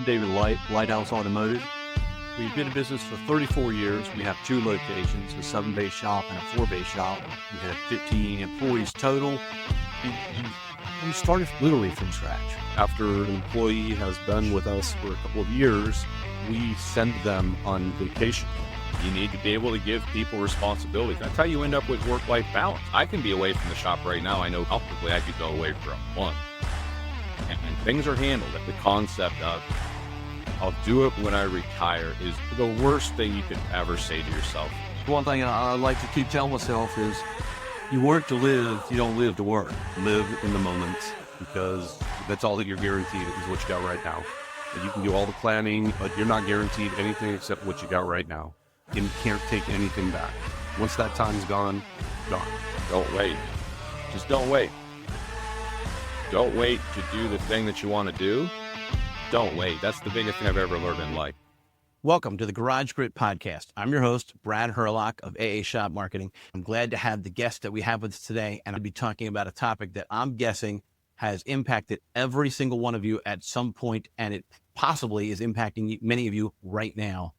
David Light, Lighthouse Automotive. We've been in business for 34 years. We have 2 locations, a 7-bay shop and a 4-bay shop. We have 15 employees total. And we started literally from scratch. After an employee has been with us for a couple of years, we send them on vacation. You need to be able to give people responsibility. That's how you end up with work-life balance. I can be away from the shop right now. I know how quickly I could go away for a month. And things are handled. The concept of, I'll do it when I retire is the worst thing you could ever say to yourself. One thing I like to keep telling myself is, you work to live, you don't live to work. Live in the moment, because that's all that you're guaranteed is what you got right now. And you can do all the planning, but you're not guaranteed anything except what you got right now. You can't take anything back. Once that time's gone, gone. Don't wait. Just don't wait. Don't wait to do the thing that you want to do. Don't wait. That's the biggest thing I've ever learned in life. Welcome to the Garage Grit Podcast. I'm your host, Brad Hurlock of AA Shop Marketing. I'm glad to have the guest that we have with us today, and I'll be talking about a topic that I'm guessing has impacted every single one of you at some point, and it possibly is impacting many of you right now.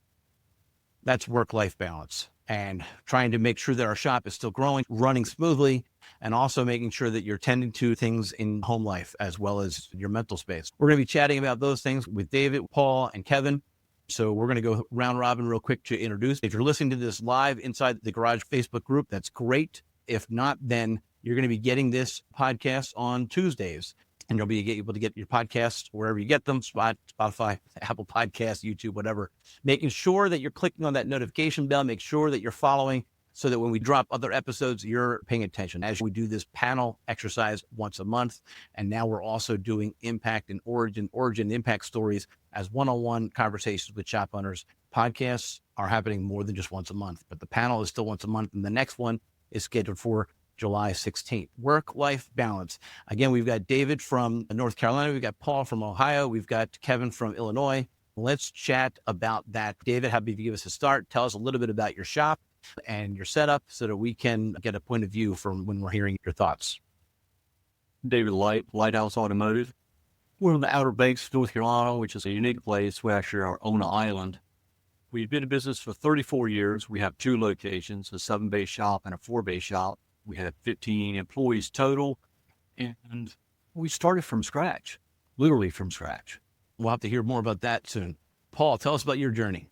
That's work-life balance, and trying to make sure that our shop is still growing, running smoothly, and also making sure that you're tending to things in home life as well as your mental space. We're going to be chatting about those things with David, Paul, and Kevin. So we're going to go round robin real quick to introduce. If you're listening to this live inside the Garage Facebook group, that's great. If not, then you're going to be getting this podcast on Tuesdays, and you'll be able to get your podcasts wherever you get them, Spotify, Apple Podcasts, YouTube, whatever. Making sure that you're clicking on that notification bell, make sure that you're following so that when we drop other episodes, you're paying attention. As we do this panel exercise once a month, and now we're also doing impact and origin impact stories as one-on-one conversations with shop owners. Podcasts are happening more than just once a month, but the panel is still once a month, and the next one is scheduled for July 16th. Work-life balance. Again, we've got David from North Carolina. We've got Paul from Ohio. We've got Kevin from Illinois. Let's chat about that. David, how about you give us a start? Tell us a little bit about your shop and your setup so that we can get a point of view from when we're hearing your thoughts. David Light, Lighthouse Automotive. We're on the Outer Banks, North Carolina, which is a unique place. We actually are on an island. We've been in business for 34 years. We have 2 locations, a 7-bay shop and a 4-bay shop. We have 15 employees total, and we started from scratch, literally from scratch. We'll have to hear more about that soon. Paul, tell us about your journey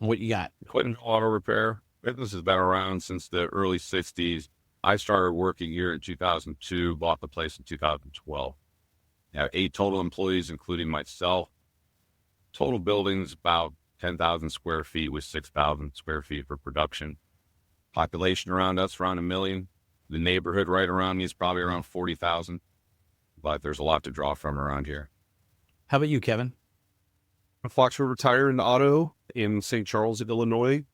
and what you got. Clintonville Auto Repair. Business has been around since the early 60s. I started working here in 2002, bought the place in 2012. I have 8 total employees, including myself. Total buildings about 10,000 square feet with 6,000 square feet for production. Population around us around 1 million. The neighborhood right around me is probably around 40,000, but there's a lot to draw from around here. How about you, Kevin? Fox River Tire and Auto in St. Charles, Illinois.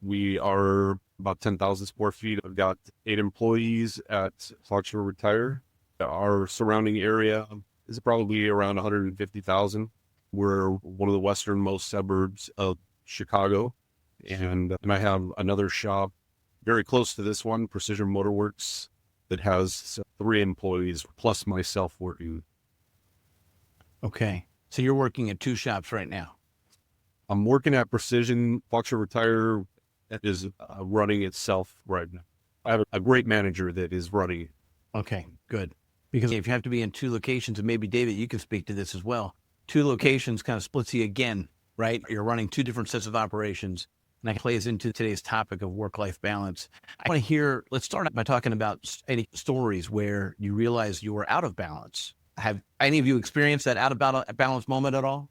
We are about 10,000 square feet. I've got 8 employees at Fox River Tire. Our surrounding area is probably around 150,000. We're one of the westernmost suburbs of Chicago. And I have another shop very close to this one, Precision Motorworks, that has 3 employees plus myself working. Okay. So you're working at 2 shops right now. I'm working at Precision. Fox River Tire is running itself right now. I have a great manager that is running it. Okay, good. Because if you have to be in 2 locations, and maybe David, you can speak to this as well. 2 locations kind of splits you again, right? You're running 2 different sets of operations. And that plays into today's topic of work-life balance. I want to hear, let's start by talking about any stories where you realize you were out of balance. Have any of you experienced that out of balance moment at all?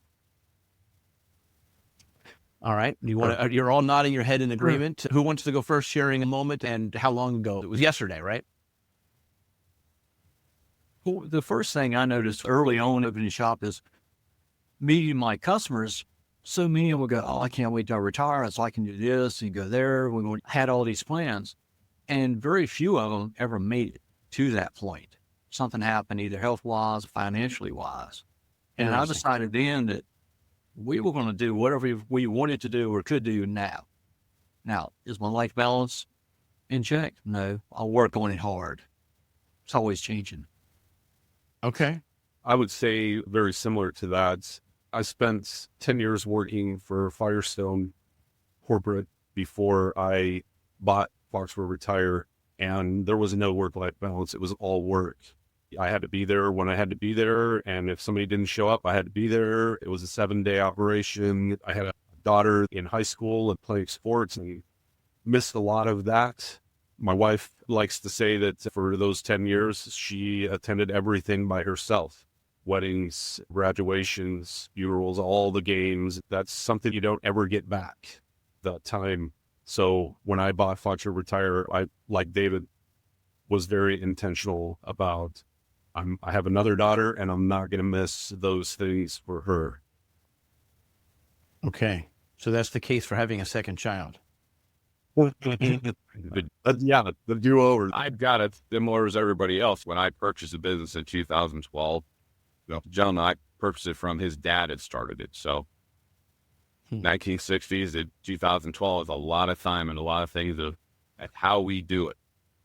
All right. You're all nodding your head in agreement. Sure. Who wants to go first, sharing a moment, and how long ago? It was yesterday, right? Well, the first thing I noticed early on opening the shop is meeting my customers. So many of them would go, oh, I can't wait till I retire, so I can do this and go there. We had all these plans, and very few of them ever made it to that point. Something happened either health-wise, financially wise. And I decided then that we were going to do whatever we wanted to do or could do now. Now, is my life balance in check? No, I'll work on it hard. It's always changing. Okay. I would say very similar to that. I spent 10 years working for Firestone corporate before I bought Foxborough Retire, and there was no work-life balance. It was all work. I had to be there when I had to be there, and if somebody didn't show up, I had to be there. It was a 7-day operation. I had a daughter in high school and playing sports and missed a lot of that. My wife likes to say that for those 10 years, she attended everything by herself. Weddings, graduations, funerals, all the games. That's something you don't ever get back, that time. So when I bought Foxborough Retire, I, like David, was very intentional about, I have another daughter and I'm not going to miss those things for her. Okay. So that's the case for having a second child. The do-over. I've got it similar as everybody else. When I purchased the business in 2012, John and I purchased it from his dad had started it. So 1960s to 2012 is a lot of time and a lot of things of how we do it.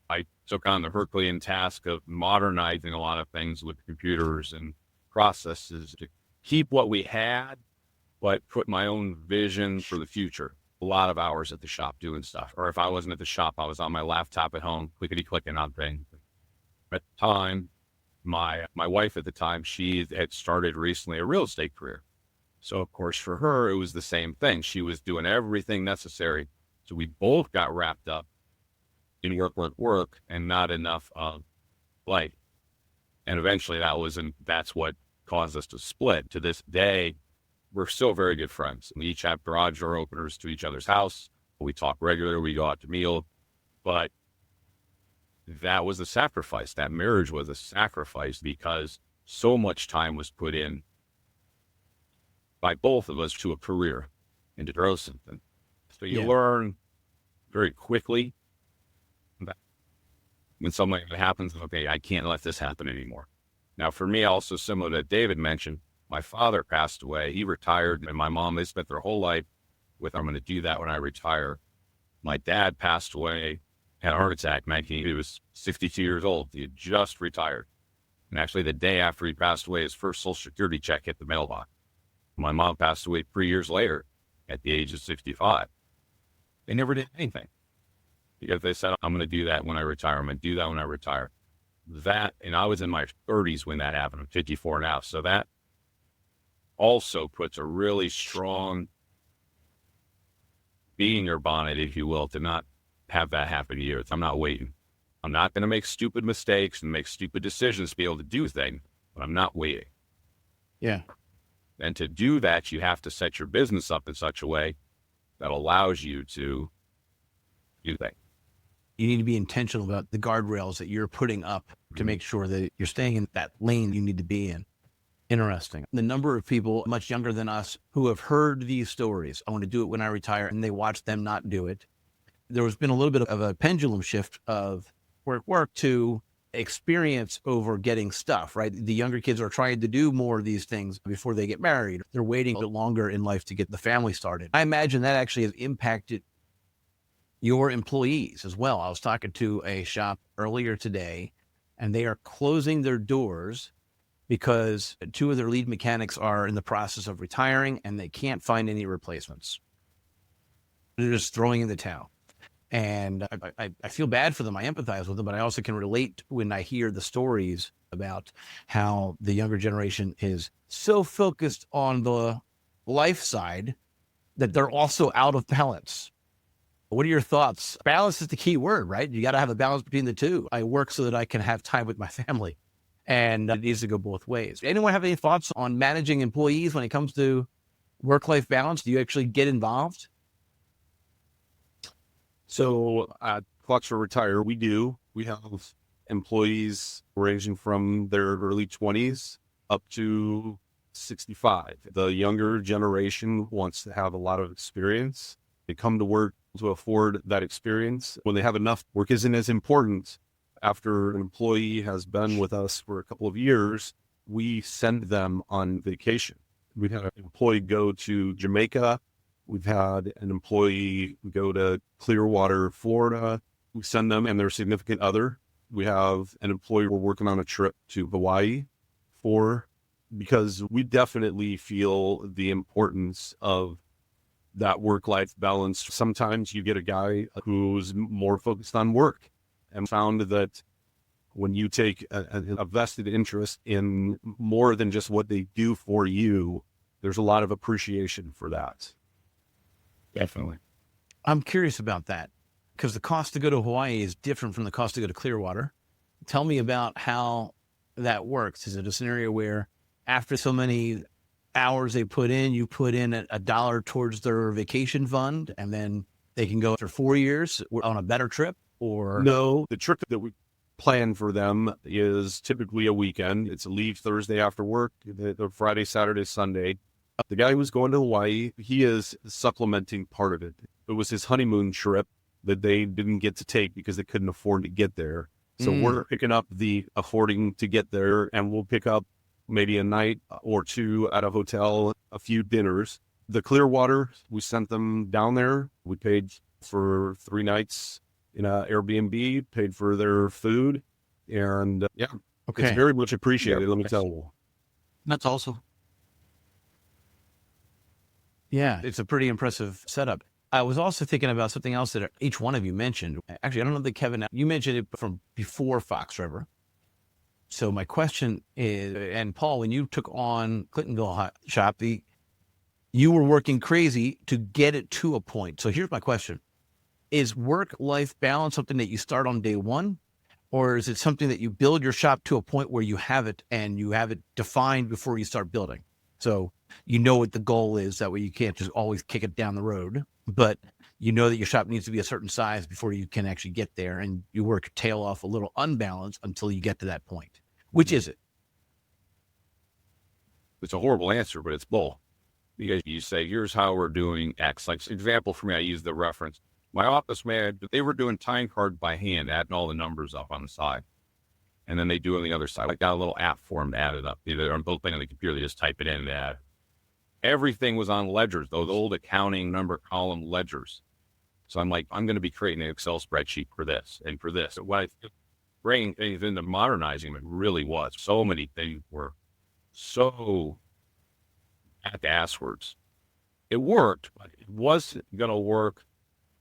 I took on the Herculean task of modernizing a lot of things with computers and processes to keep what we had, but put my own vision for the future. A lot of hours at the shop doing stuff. Or if I wasn't at the shop, I was on my laptop at home, clickety-clicking on things. At the time, my wife at the time, she had started recently a real estate career. So, of course, for her, it was the same thing. She was doing everything necessary. So we both got wrapped up in work and not enough of life. And eventually that's what caused us to split. To this day, we're still very good friends. We each have garage door openers to each other's house. We talk regularly. We go out to meal. But that was a sacrifice. That marriage was a sacrifice because so much time was put in by both of us to a career and to grow something. So you learn very quickly that when something happens, okay, I can't let this happen anymore. Now, for me, also similar to David mentioned, my father passed away. He retired, and my mom, they spent their whole life with, I'm going to do that when I retire. My dad passed away, had a heart attack. He was 62 years old. He had just retired. And actually, the day after he passed away, his first Social Security check hit the mailbox. My mom passed away 3 years later at the age of 65. They never did anything because they said, I'm going to do that when I retire. I'm going to do that when I retire. That, and I was in my 30s when that happened. I'm 54 now. So that also puts a really strong bee in your bonnet, if you will, to not have that happen to you. I'm not waiting. I'm not going to make stupid mistakes and make stupid decisions to be able to do things, but I'm not waiting. Yeah. And to do that, you have to set your business up in such a way that allows you to do that. You need to be intentional about the guardrails that you're putting up to make sure that you're staying in that lane you need to be in. Interesting. The number of people much younger than us who have heard these stories, I want to do it when I retire, and they watch them not do it. There has been a little bit of a pendulum shift of work to experience over getting stuff, right? The younger kids are trying to do more of these things before they get married. They're waiting a bit longer in life to get the family started. I imagine that actually has impacted your employees as well. I was talking to a shop earlier today, and they are closing their doors because 2 of their lead mechanics are in the process of retiring and they can't find any replacements. They're just throwing in the towel. And I feel bad for them. I empathize with them, but I also can relate when I hear the stories about how the younger generation is so focused on the life side that they're also out of balance. What are your thoughts? Balance is the key word, right? You got to have a balance between the two. I work so that I can have time with my family, and it needs to go both ways. Anyone have any thoughts on managing employees when it comes to work-life balance? Do you actually get involved? So at Foxborough Retire, we have employees ranging from their early 20s up to 65. The younger generation wants to have a lot of experience. They come to work to afford that experience. When they have enough, work isn't as important. After an employee has been with us for a couple of years, we send them on vacation. We've had an employee go to Jamaica. We've had an employee go to Clearwater, Florida. We send them and their significant other. We have an employee we're working on a trip to Hawaii for because we definitely feel the importance of that work-life balance. Sometimes you get a guy who's more focused on work, and found that when you take a vested interest in more than just what they do for you, there's a lot of appreciation for that. Definitely. I'm curious about that because the cost to go to Hawaii is different from the cost to go to Clearwater. Tell me about how that works. Is it a scenario where after so many hours they put in, you put in a dollar towards their vacation fund and then they can go for 4 years on a better trip? Or No, the trip that we plan for them is typically a weekend. It's a leave Thursday after work, the Friday, Saturday, Sunday. The guy who's going to Hawaii, he is supplementing part of it. It was his honeymoon trip that they didn't get to take because they couldn't afford to get there. So we're picking up the affording to get there, and we'll pick up maybe a night or two at a hotel, a few dinners. The Clearwater, we sent them down there. We paid for 3 nights in a Airbnb, paid for their food, and it's very much appreciated, let me tell you. That's awesome. Yeah, it's a pretty impressive setup. I was also thinking about something else that each one of you mentioned. Actually, I don't know that Kevin, you mentioned it from before Fox River. So my question is, and Paul, when you took on Clintonville shop, you were working crazy to get it to a point. So here's my question. Is work-life balance something that you start on day one? Or is it something that you build your shop to a point where you have it and you have it defined before you start building? So you know what the goal is. That way you can't just always kick it down the road, but you know that your shop needs to be a certain size before you can actually get there, and you work your tail off a little unbalanced until you get to that point. Which is it? It's a horrible answer, but it's both. Because you say, here's how we're doing X. Like, example for me, I use the reference. My office man, they were doing time card by hand, adding all the numbers up on the side. And then they do on the other side. I got a little app for them to add it up. Either on both things on the computer, they just type it in and add. Everything was on ledgers, those old accounting number column ledgers. So I'm like, I'm going to be creating an Excel spreadsheet for this and for this. What I bringing things into modernizing it really was. So many things were so at the asswords. It worked, but it wasn't going to work.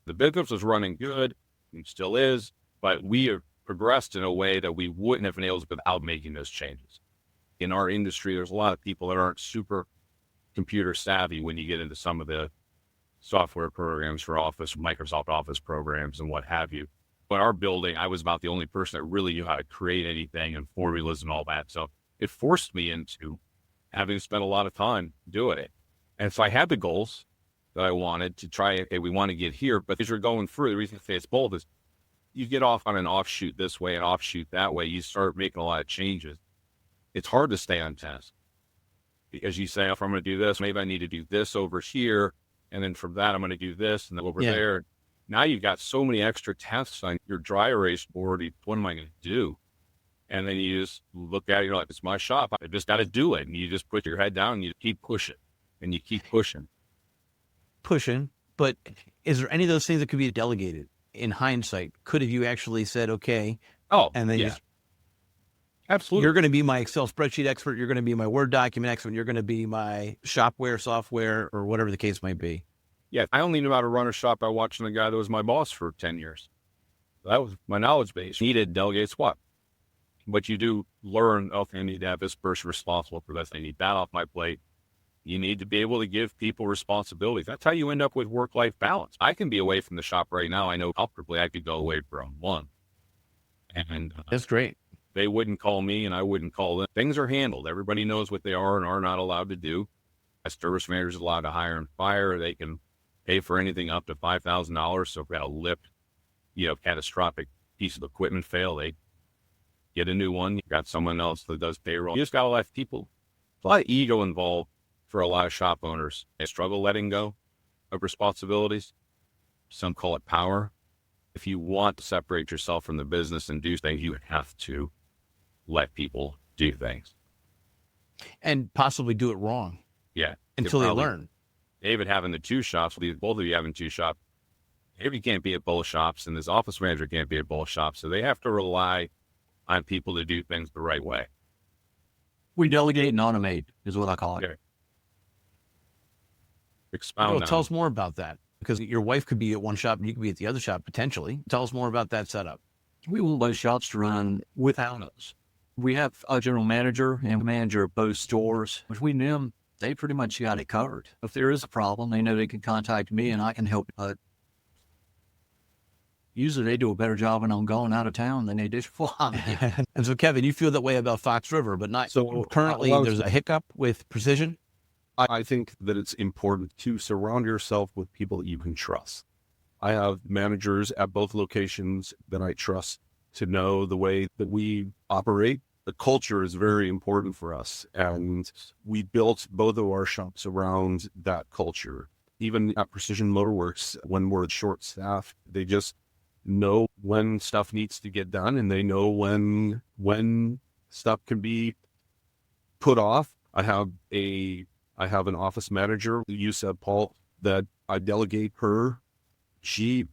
The business was running good, and still is, but we have progressed in a way that we wouldn't have been able to without making those changes. In our industry, there's a lot of people that aren't super computer savvy when you get into some of the software programs for Office, Microsoft Office programs and what have you. But our building, I was about the only person that really knew how to create anything and formulas and all that. So it forced me into having spent a lot of time doing it. And so I had the goals that I wanted to try. Okay, we want to get here, but as you're going through, the reason I say it's bold is you get off on an offshoot this way, an offshoot that way. You start making a lot of changes. It's hard to stay on task because you say, if I'm going to do this, maybe I need to do this over here. And then from that, I'm going to do this and then over there. Now you've got so many extra tasks on your dry erase board. What am I going to do? And then you just look at it, you're like, it's my shop. I just got to do it. And you just put your head down and you keep pushing and you keep pushing. But is there any of those things that could be delegated in hindsight? Could have you actually said, okay, and then absolutely, you're going to be my Excel spreadsheet expert, you're going to be my Word document expert, you're going to be my shopware software or whatever the case might be. Yeah, I only knew how to run a shop by watching the guy that was my boss for 10 years. That was my knowledge base. Needed delegate what? But you do learn, okay, I need to have this person responsible for this. I need that off my plate. You need to be able to give people responsibilities. That's how you end up with work-life balance. I can be away from the shop right now. I know comfortably I could go away for a month. And that's great. They wouldn't call me and I wouldn't call them. Things are handled. Everybody knows what they are and are not allowed to do. A service manager is allowed to hire and fire. They can pay for anything up to $5,000. So if we had a lip, catastrophic piece of equipment fail, they get a new one. You got someone else that does payroll. You just got to let people, a lot of ego involved for a lot of shop owners. They struggle letting go of responsibilities. Some call it power. If you want to separate yourself from the business and do things, you have to let people do things. And possibly do it wrong. Yeah. Until they learn. David having the 2 shops, both of you having 2 shops, David can't be at both shops and this office manager can't be at both shops. So they have to rely on people to do things the right way. We delegate and automate is what I call it. Okay. Expound Tell on us more about that, because your wife could be at one shop and you could be at the other shop potentially. Tell us more about that setup. We want those shops to run without us. We have a general manager and manager of both stores. Between them, they pretty much got it covered. If there is a problem, they know they can contact me and I can help. Usually they do a better job when I'm going out of town than they did before I'm here. And so, Kevin, you feel that way about Fox River, but not So, currently. well, There's a hiccup with Precision. I think that it's important to surround yourself with people that you can trust. I have managers at both locations that I trust to know the way that we operate. The culture is very important for us, and we built both of our shops around that culture. Even at Precision Motorworks, when we're short-staffed, they just know when stuff needs to get done, and they know when stuff can be put off. I have an office manager, you said, Paul, that I delegate her. She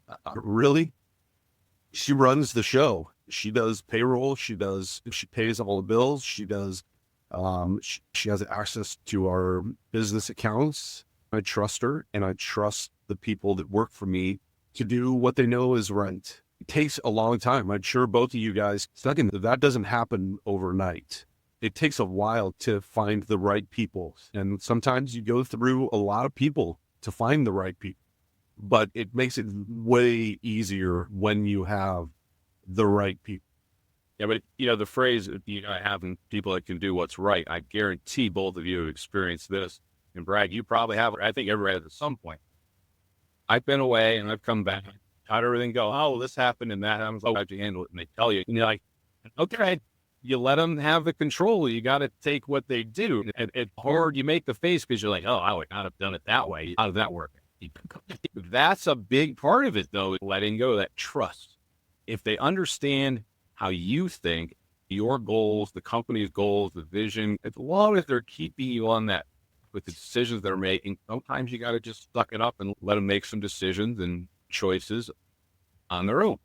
runs the show. She does payroll. She pays all the bills. She does, she has access to our business accounts. I trust her, and I trust the people that work for me to do what they know is right. It takes a long time. I'm sure both of you guys, second, that doesn't happen overnight. It takes a while to find the right people. And sometimes you go through a lot of people to find the right people, but it makes it way easier when you have the right people. Yeah, but the phrase, having people that can do what's right, I guarantee both of you have experienced this. And Brad, you probably have. I think everybody has at some point. I've been away and I've come back. How'd everything go? Oh, this happened and that happens. How'd you handle it? And they tell you, and you're like, okay, you let them have the control. You got to take what they do. And it's hard. You make the face because you're like, oh, I would not have done it that way. How did that work? That's a big part of it, though, letting go of that trust. If they understand how you think, your goals, the company's goals, the vision, as long as they're keeping you on that with the decisions they're making, sometimes you got to just suck it up and let them make some decisions and choices on their own.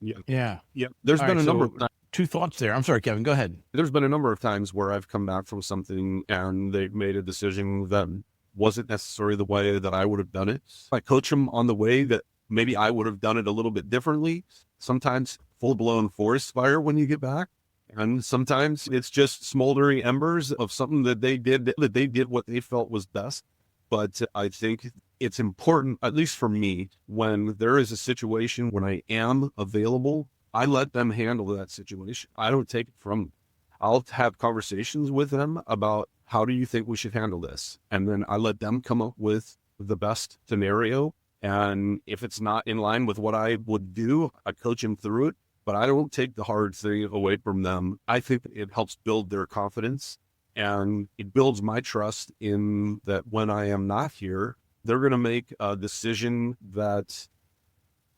Yeah. There's All been right, a number so of times. two thoughts there. I'm sorry, Kevin, go ahead. There's been a number of times where I've come back from something and they've made a decision that wasn't necessarily the way that I would have done it. I coach them on the way that maybe I would have done it a little bit differently. Sometimes full-blown forest fire when you get back. And sometimes it's just smoldering embers of something that they did what they felt was best. But I think it's important, at least for me, when there is a situation when I am available, I let them handle that situation. I don't take it from them. I'll have conversations with them about how do you think we should handle this? And then I let them come up with the best scenario. And if it's not in line with what I would do, I coach them through it. But I don't take the hard thing away from them. I think it helps build their confidence, and it builds my trust in that when I am not here, they're going to make a decision that,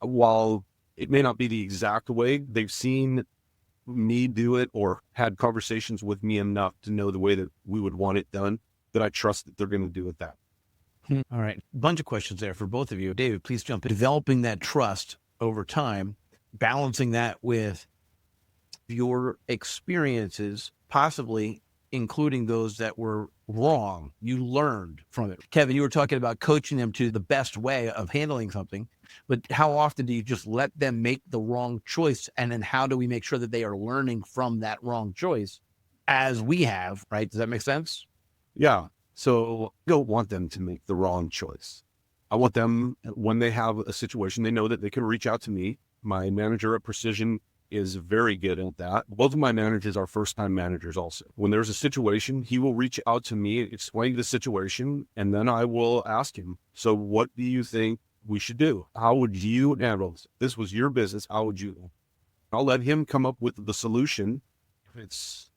while it may not be the exact way, they've seen me do it or had conversations with me enough to know the way that we would want it done, that I trust that they're going to do it that. All right. Bunch of questions there for both of you. David, please jump in. Developing that trust over time, balancing that with your experiences, possibly including those that were wrong. You learned from it. Kevin, you were talking about coaching them to the best way of handling something, but how often do you just let them make the wrong choice? And then how do we make sure that they are learning from that wrong choice as we have, right? Does that make sense? Yeah. So I don't want them to make the wrong choice. I want them, when they have a situation, they know that they can reach out to me. My manager at Precision is very good at that. Both of my managers are first-time managers also. When there's a situation, he will reach out to me, explain the situation, and then I will ask him, so what do you think we should do? How would you handle this? This was your business. How would you? I'll let him come up with the solution. If it's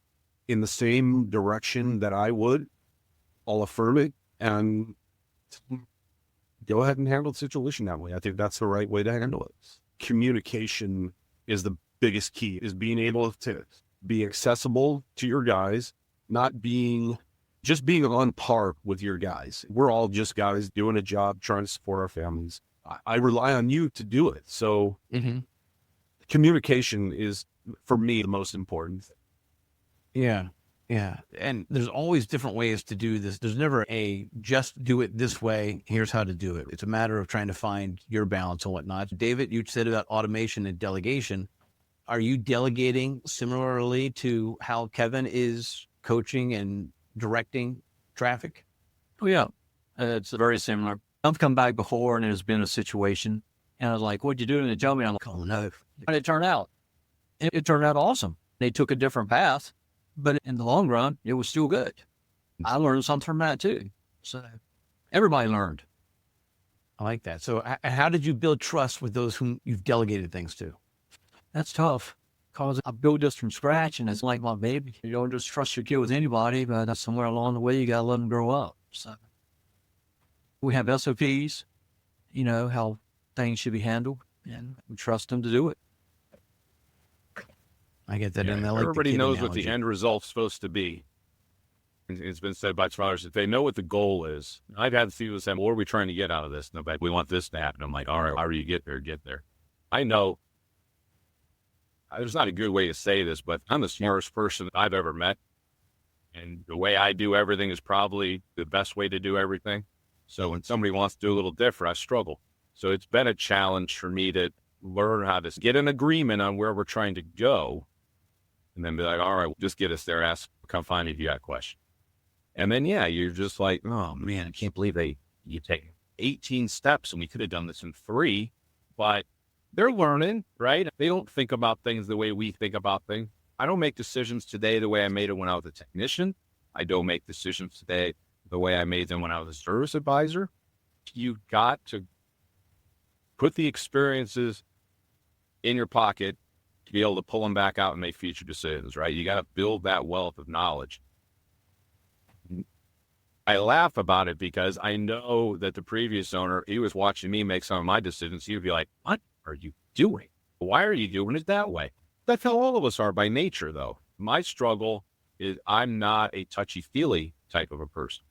in the same direction that I would, I'll affirm it and go ahead and handle the situation that way. I think that's the right way to handle it. Communication is the biggest key, is being able to be accessible to your guys, not being on par with your guys. We're all just guys doing a job, trying to support our families. I rely on you to do it. So communication is, for me, the most important thing. Yeah. Yeah. And there's always different ways to do this. There's never a just do it this way. Here's how to do it. It's a matter of trying to find your balance and whatnot. David, you said about automation and delegation. Are you delegating similarly to how Kevin is coaching and directing traffic? Oh, yeah. It's very similar. I've come back before and there's been a situation and I was like, what'd you do? And they tell me, I'm like, oh no. And it turned out. It turned out awesome. They took a different path, but in the long run, it was still good. I learned something from that too. So everybody learned. I like that. So how did you build trust with those whom you've delegated things to? That's tough because I built this from scratch and it's like my baby. You don't just trust your kid with anybody, but somewhere along the way, you got to let them grow up. So we have SOPs, you know, how things should be handled, and we trust them to do it. I get that. Yeah, And I like everybody the kid knows analogy. what the end result's supposed to be. It's been said by travelers that they know what the goal is. I've had people say, what are we trying to get out of this? No, but we want this to happen. I'm like, all right, how do you get there? Get there. I know there's not a good way to say this, but I'm the smartest person I've ever met. And the way I do everything is probably the best way to do everything. So when somebody wants to do a little different, I struggle. So it's been a challenge for me to learn how to get an agreement on where we're trying to go. And then be like, all right, just get us there. Come find me if you got a question. And then, yeah, you're just like, oh man, I can't believe you take 18 steps and we could have done this in 3, but they're learning, right? They don't think about things the way we think about things. I don't make decisions today the way I made it when I was a technician. I don't make decisions today the way I made them when I was a service advisor. You've got to put the experiences in your pocket to be able to pull them back out and make future decisions, right? You got to build that wealth of knowledge. I laugh about it because I know that the previous owner, he was watching me make some of my decisions. He would be like, what are you doing? Why are you doing it that way? That's how all of us are by nature, though. My struggle is I'm not a touchy-feely type of a person.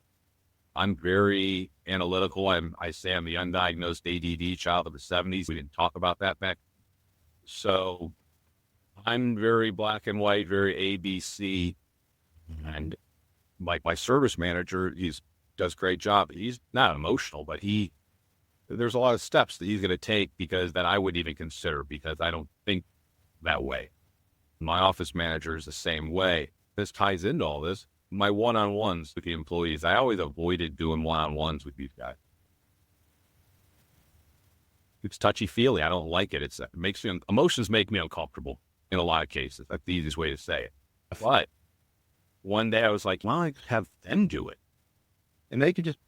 I'm very analytical. I say I'm the undiagnosed ADD child of the 70s. We didn't talk about that back. So I'm very black and white, very ABC. And like my service manager, does a great job. He's not emotional, but there's a lot of steps that he's going to take because that I wouldn't even consider because I don't think that way. My office manager is the same way. This ties into all this. My one-on-ones with the employees, I always avoided doing one-on-ones with these guys. It's touchy-feely. I don't like it. Emotions make me uncomfortable in a lot of cases. That's the easiest way to say it. But one day I was like, well, I could have them do it. And they could just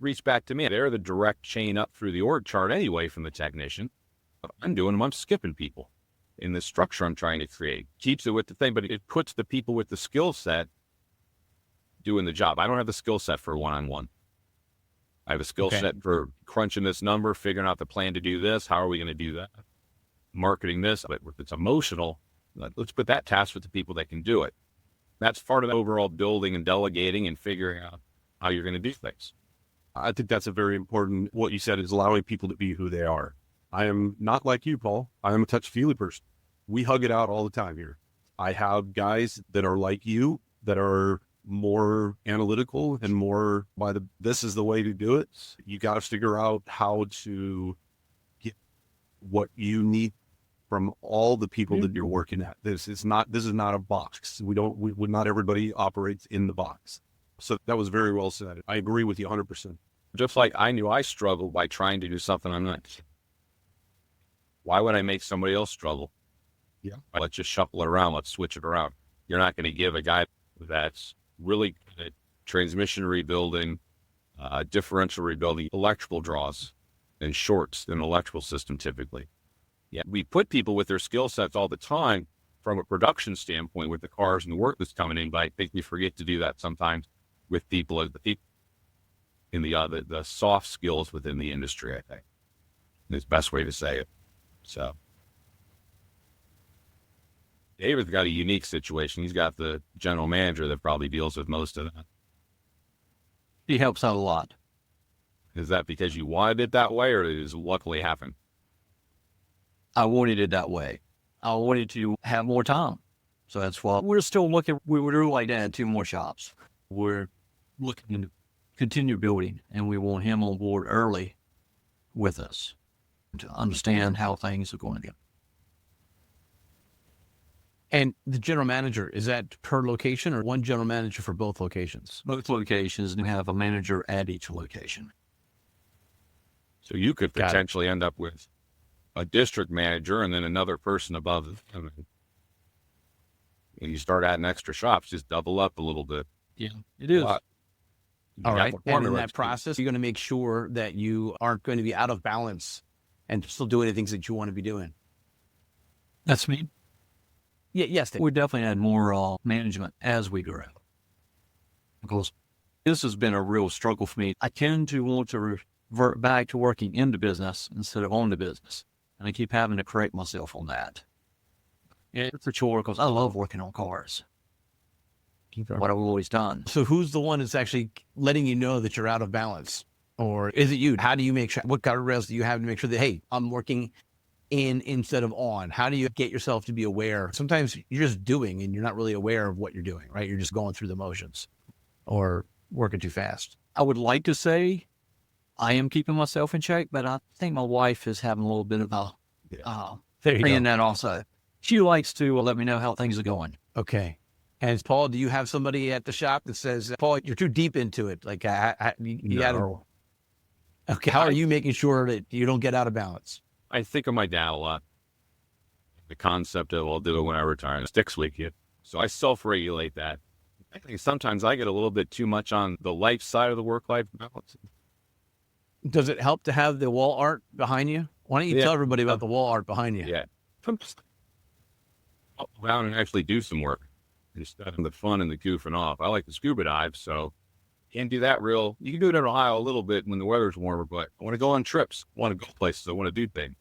reach back to me. They're the direct chain up through the org chart anyway from the technician. I'm doing them. I'm skipping people in the structure I'm trying to create. Keeps it with the thing, but it puts the people with the skill set doing the job. I don't have the skill set for one-on-one. I have a skill set for crunching this number, figuring out the plan to do this. How are we going to do that? Marketing this. But if it's emotional, let's put that task with the people that can do it. That's part of the overall building and delegating and figuring out how you're going to do things. I think that's a very important, what you said is allowing people to be who they are. I am not like you, Paul. I am a touchy-feely person. We hug it out all the time here. I have guys that are like you, that are more analytical and more this is the way to do it. You got to figure out how to get what you need from all the people that you're working at. This is not a box. Not everybody operates in the box. So that was very well said. I agree with you 100%. Just like I knew I struggled by trying to do something I'm not. Why would I make somebody else struggle? Yeah. Let's just shuffle it around. Let's switch it around. You're not going to give a guy that's really good at transmission rebuilding, differential rebuilding, electrical draws and shorts in an electrical system typically. Yeah, we put people with their skill sets all the time from a production standpoint with the cars and the work that's coming in, but I think we forget to do that sometimes with people in the soft skills within the industry, I think. Is the best way to say it. So David's got a unique situation. He's got the general manager that probably deals with most of that. He helps out a lot. Is that because you wanted it that way or does it luckily happen? I wanted it that way. I wanted to have more time. So that's why we're still looking. We would really like to add 2 more shops. We're looking to continue building, and we want him on board early with us to understand how things are going to go. And the general manager, is that per location or one general manager for both locations? Both locations, and we have a manager at each location. So you could Got it. potentially end up with a district manager and then another person above. I mean, when you start adding extra shops, just double up a little bit. Yeah, it is. But All you right. got the And in formula that to- process, you're going to make sure that you aren't going to be out of balance and still doing the things that you want to be doing. That's me. Yeah, yes. Dave. We definitely add more management as we grow. Because this has been a real struggle for me. I tend to want to revert back to working in the business instead of on the business. And I keep having to correct myself on that. It's a chore because I love working on cars. What I've always done. So who's the one that's actually letting you know that you're out of balance? Or is it you? How do you make sure, what guardrails do you have to make sure that, hey, I'm working in instead of on? How do you get yourself to be aware? Sometimes you're just doing and you're not really aware of what you're doing, right? You're just going through the motions or working too fast. I would like to say I am keeping myself in check, but I think my wife is having a little bit of a There you in go. that also. She likes to let me know how things are going. Okay. And Paul, do you have somebody at the shop that says, Paul, you're too deep into it? Like, you got to. Okay. How are you making sure that you don't get out of balance? I think of my dad a lot. The concept of I'll do it when I retire and sticks with you. So I self-regulate that. I think sometimes I get a little bit too much on the life side of the work-life balance. Does it help to have the wall art behind you? Why don't you Yeah. tell everybody about the wall art behind you? Yeah. I'll go out and actually do some work instead of the fun and the goofing off. I like to scuba dive, so can't do that real. You can do it in Ohio a little bit when the weather's warmer, but I want to go on trips. I want to go places. I want to do things.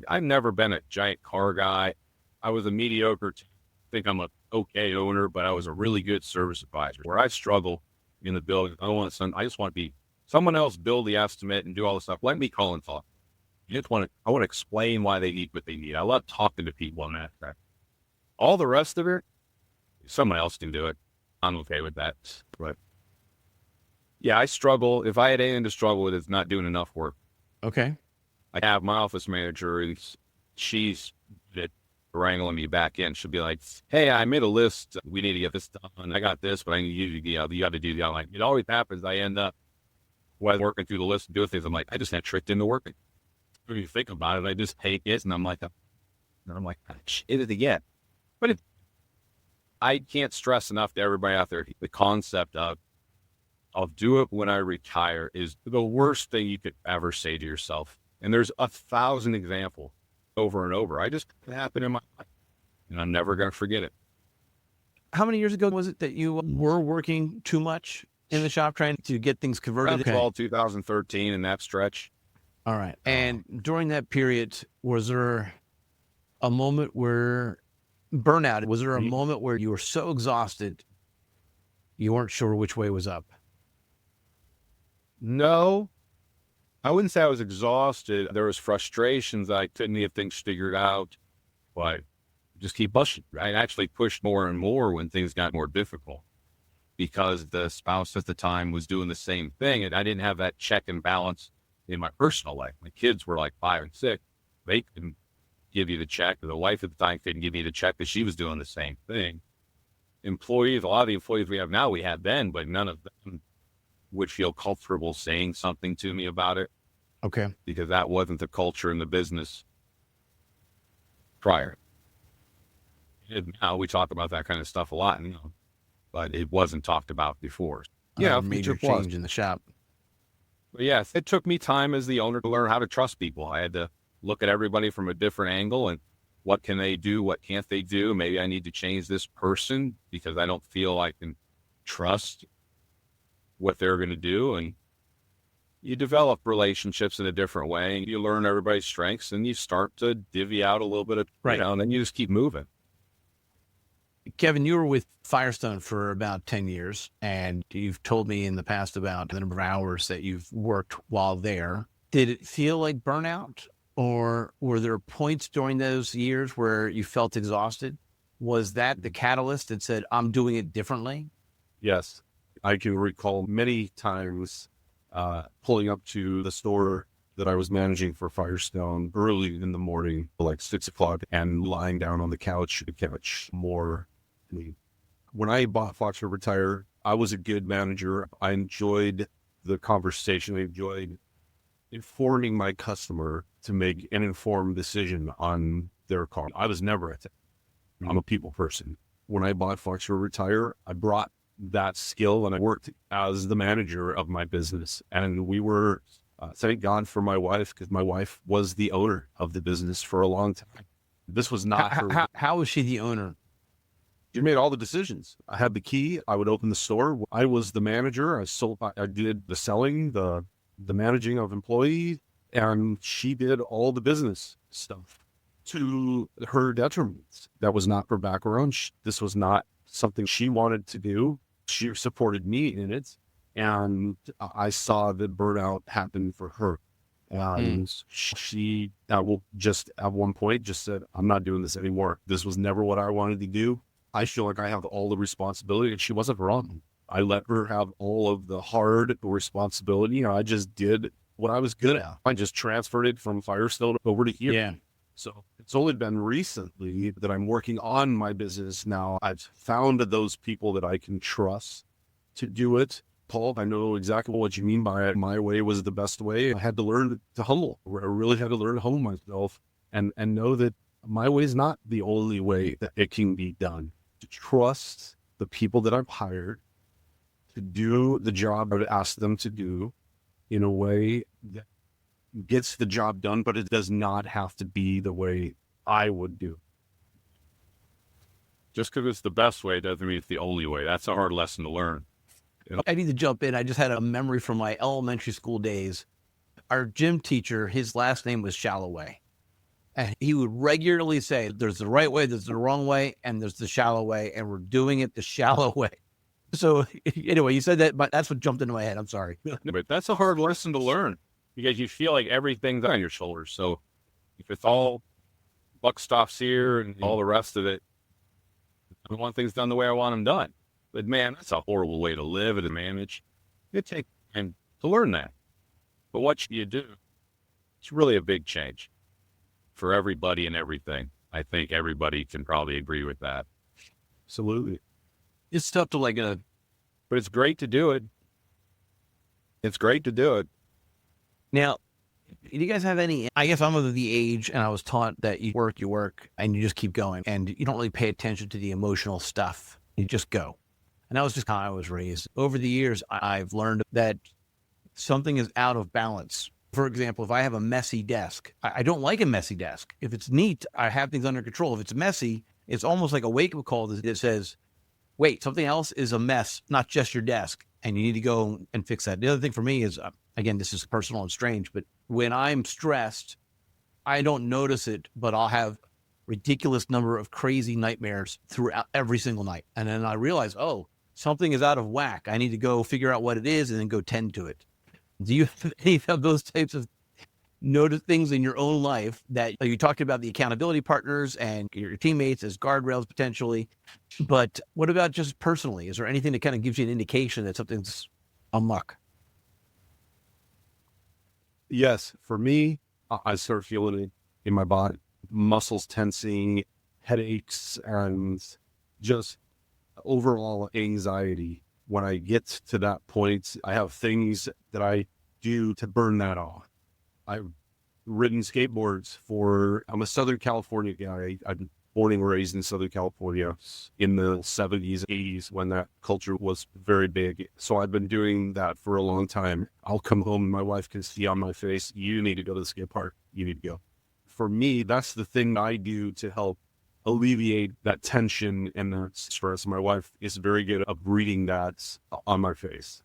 I've never been a giant car guy. I was a mediocre, I think I'm a okay owner, but I was a really good service advisor. Where I struggle in the building, I just want to be someone else build the estimate and do all this stuff. Let me call and talk. I want to explain why they need what they need. I love talking to people on that track. All the rest of it, someone else can do it. I'm okay with that. But yeah, I struggle. If I had anything to struggle with, it's not doing enough work. Okay. I have my office manager. She's wrangling me back in. She'll be like, "Hey, I made a list. We need to get this done. I got this, but I need you to, you got to do the other." Like, it always happens. I end up working through the list and doing things. I'm like, I just got tricked into working. When you think about it, I just take it, and I'm like, shit it again. But I can't stress enough to everybody out there, the concept of I'll do it when I retire is the worst thing you could ever say to yourself. And there's 1,000 examples over and over. I just happened in my life, and I'm never going to forget it. How many years ago was it that you were working too much in the shop trying to get things converted? That's all 2013 in that stretch. All right. And during that period, was there a moment where burnout, was there a moment where you were so exhausted, you weren't sure which way was up? No, I wouldn't say I was exhausted. There was frustrations. I couldn't get things figured out, but just keep pushing. I actually pushed more and more when things got more difficult because the spouse at the time was doing the same thing. And I didn't have that check and balance in my personal life. My kids were like 5 and 6. They couldn't give you the check. The wife at the time couldn't give me the check because she was doing the same thing. Employees, a lot of the employees we have now, we had then, but none of them would feel comfortable saying something to me about it. Okay. Because that wasn't the culture in the business prior. And now we talk about that kind of stuff a lot, but it wasn't talked about before. Yeah, major future plus. change in the shop. But yes, it took me time as the owner to learn how to trust people. I had to look at everybody from a different angle and what can they do? What can't they do? Maybe I need to change this person because I don't feel I can trust what they're going to do. And you develop relationships in a different way. And you learn everybody's strengths and you start to divvy out a little bit of, Right. and then you just keep moving. Kevin, you were with Firestone for about 10 years, and you've told me in the past about the number of hours that you've worked while there. Did it feel like burnout, or were there points during those years where you felt exhausted? Was that the catalyst that said, I'm doing it differently? Yes. I can recall many times pulling up to the store that I was managing for Firestone early in the morning, like 6 o'clock, and lying down on the couch to catch more. When I bought Fox River Tire, I was a good manager. I enjoyed the conversation. I enjoyed informing my customer to make an informed decision on their car. I was never at that. I'm a people person. When I bought Fox River Tire, I brought that skill and I worked as the manager of my business. And we were, thank God for my wife, because my wife was the owner of the business for a long time. This was not her. How was she the owner? She made all the decisions. I had the key. I would open the store. I was the manager. I did the selling, the managing of employees, and she did all the business stuff to her detriment. That was not her background. This was not something she wanted to do. She supported me in it, and I saw the burnout happen for her. And she will just at one point just said, I'm not doing this anymore. This was never what I wanted to do. I feel like I have all the responsibility, and she wasn't wrong. I let her have all of the hard responsibility. I just did what I was good at. I just transferred it from Firestone over to here. Yeah. So it's only been recently that I'm working on my business now. I've found those people that I can trust to do it. Paul, I know exactly what you mean by it. My way was the best way. I had to learn to humble. I really had to learn to humble myself and know that my way is not the only way that it can be done. To trust the people that I've hired to do the job I would ask them to do in a way that gets the job done, but it does not have to be the way I would do. Just because it's the best way doesn't mean it's the only way. That's a hard lesson to learn. I need to jump in. I just had a memory from my elementary school days. Our gym teacher, his last name was Shalloway. And he would regularly say, there's the right way, there's the wrong way, and there's the shallow way, and we're doing it the shallow way. So anyway, you said that, but that's what jumped into my head. I'm sorry. But that's a hard lesson to learn because you feel like everything's on your shoulders. So if it's all buck stops here and all the rest of it, I want things done the way I want them done. But man, that's a horrible way to live and to manage. It takes time to learn that. But what you do, it's really a big change for everybody and everything. I think everybody can probably agree with that. Absolutely. It's tough to But it's great to do it. It's great to do it. Now, do you guys have any, I guess I'm of the age and I was taught that you work and you just keep going and you don't really pay attention to the emotional stuff. You just go. And that was just how I was raised. Over the years, I've learned that something is out of balance. For example, if I have a messy desk, I don't like a messy desk. If it's neat, I have things under control. If it's messy, it's almost like a wake-up call that says, wait, something else is a mess, not just your desk, and you need to go and fix that. The other thing for me is, again, this is personal and strange, but when I'm stressed, I don't notice it, but I'll have ridiculous number of crazy nightmares throughout every single night. And then I realize, oh, something is out of whack. I need to go figure out what it is and then go tend to it. Do you have any of those types of notice things in your own life that you talked about the accountability partners and your teammates as guardrails potentially, but what about just personally? Is there anything that kind of gives you an indication that something's amok? Yes. For me, I start feeling it in my body, muscles tensing, headaches, and just overall anxiety. When I get to that point, I have things that I do to burn that off. I've ridden skateboards I'm a Southern California guy. I've been born and raised in Southern California in the 70s, 80s when that culture was very big. So I've been doing that for a long time. I'll come home and my wife can see on my face, you need to go to the skate park. You need to go. For me, that's the thing I do to help alleviate that tension and that stress. My wife is very good at reading that on my face.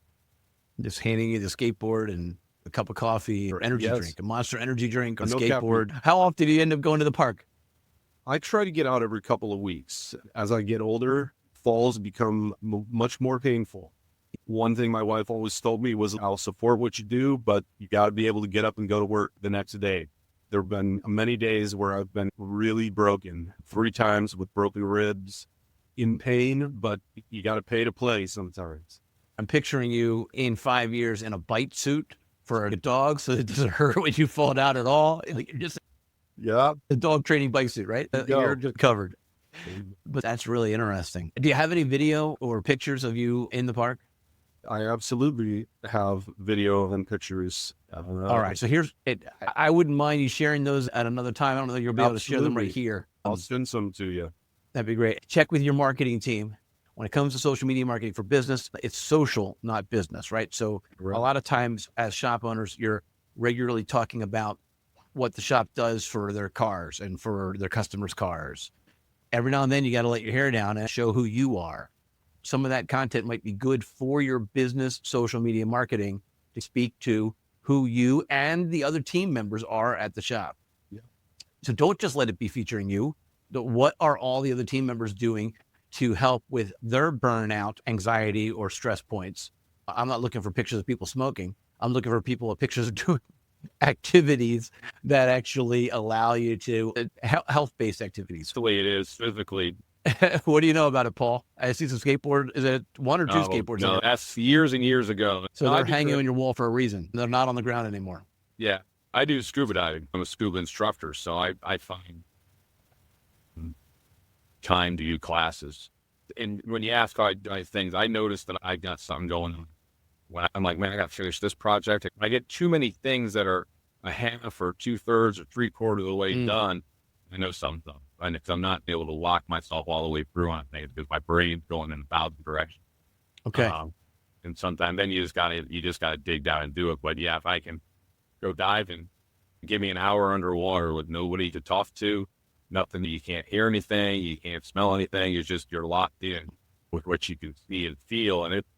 Just handing you the skateboard and a cup of coffee or energy drink, a Monster energy drink, a No skateboard. caffeine. How often do you end up going to the park? I try to get out every couple of weeks. As I get older, falls become much more painful. One thing my wife always told me was, I'll support what you do, but you got to be able to get up and go to work the next day. There have been many days where I've been really broken, 3 times with broken ribs, in pain, but you got to pay to play sometimes. I'm picturing you in 5 years in a bite suit for a dog so it doesn't hurt when you fall down at all. Like, you're just Yeah. a dog training bike suit, right? You're just covered. But that's really interesting. Do you have any video or pictures of you in the park? I absolutely have video and pictures. All right. So here's it. I wouldn't mind you sharing those at another time. I don't know if you'll be able to share them right Absolutely. here. I'll send some to you. That'd be great. Check with your marketing team. When it comes to social media marketing for business, it's social, not business, right? So Right. a lot of times as shop owners, you're regularly talking about what the shop does for their cars and for their customers' cars. Every now and then you got to let your hair down and show who you are. Some of that content might be good for your business social media marketing to speak to who you and the other team members are at the shop. Yeah. So don't just let it be featuring you. What are all the other team members doing to help with their burnout, anxiety, or stress points? I'm not looking for pictures of people smoking. I'm looking for pictures of doing activities that actually allow you to health-based activities. It's the way it is physically. What do you know about it, Paul? I see some skateboard. Is it 1 or 2 skateboards? No, that's years and years ago. So No, I they're do hanging the- on your wall for a reason. They're not on the ground anymore. Yeah, I do scuba diving. I'm a scuba instructor, so I find time to do classes. And when you ask how I things, I noticed that I got something going on. When I'm like, man, I got to finish this project. I get too many things that are a half or 2/3 or 3/4 of the way done. I know something's up. And if I'm not able to lock myself all the way through on things because my brain's going in 1,000 directions. Okay. And sometimes then you just gotta dig down and do it. But yeah, if I can go diving, give me an hour underwater with nobody to talk to, nothing, you can't hear anything, you can't smell anything. You're locked in with what you can see and feel, and it's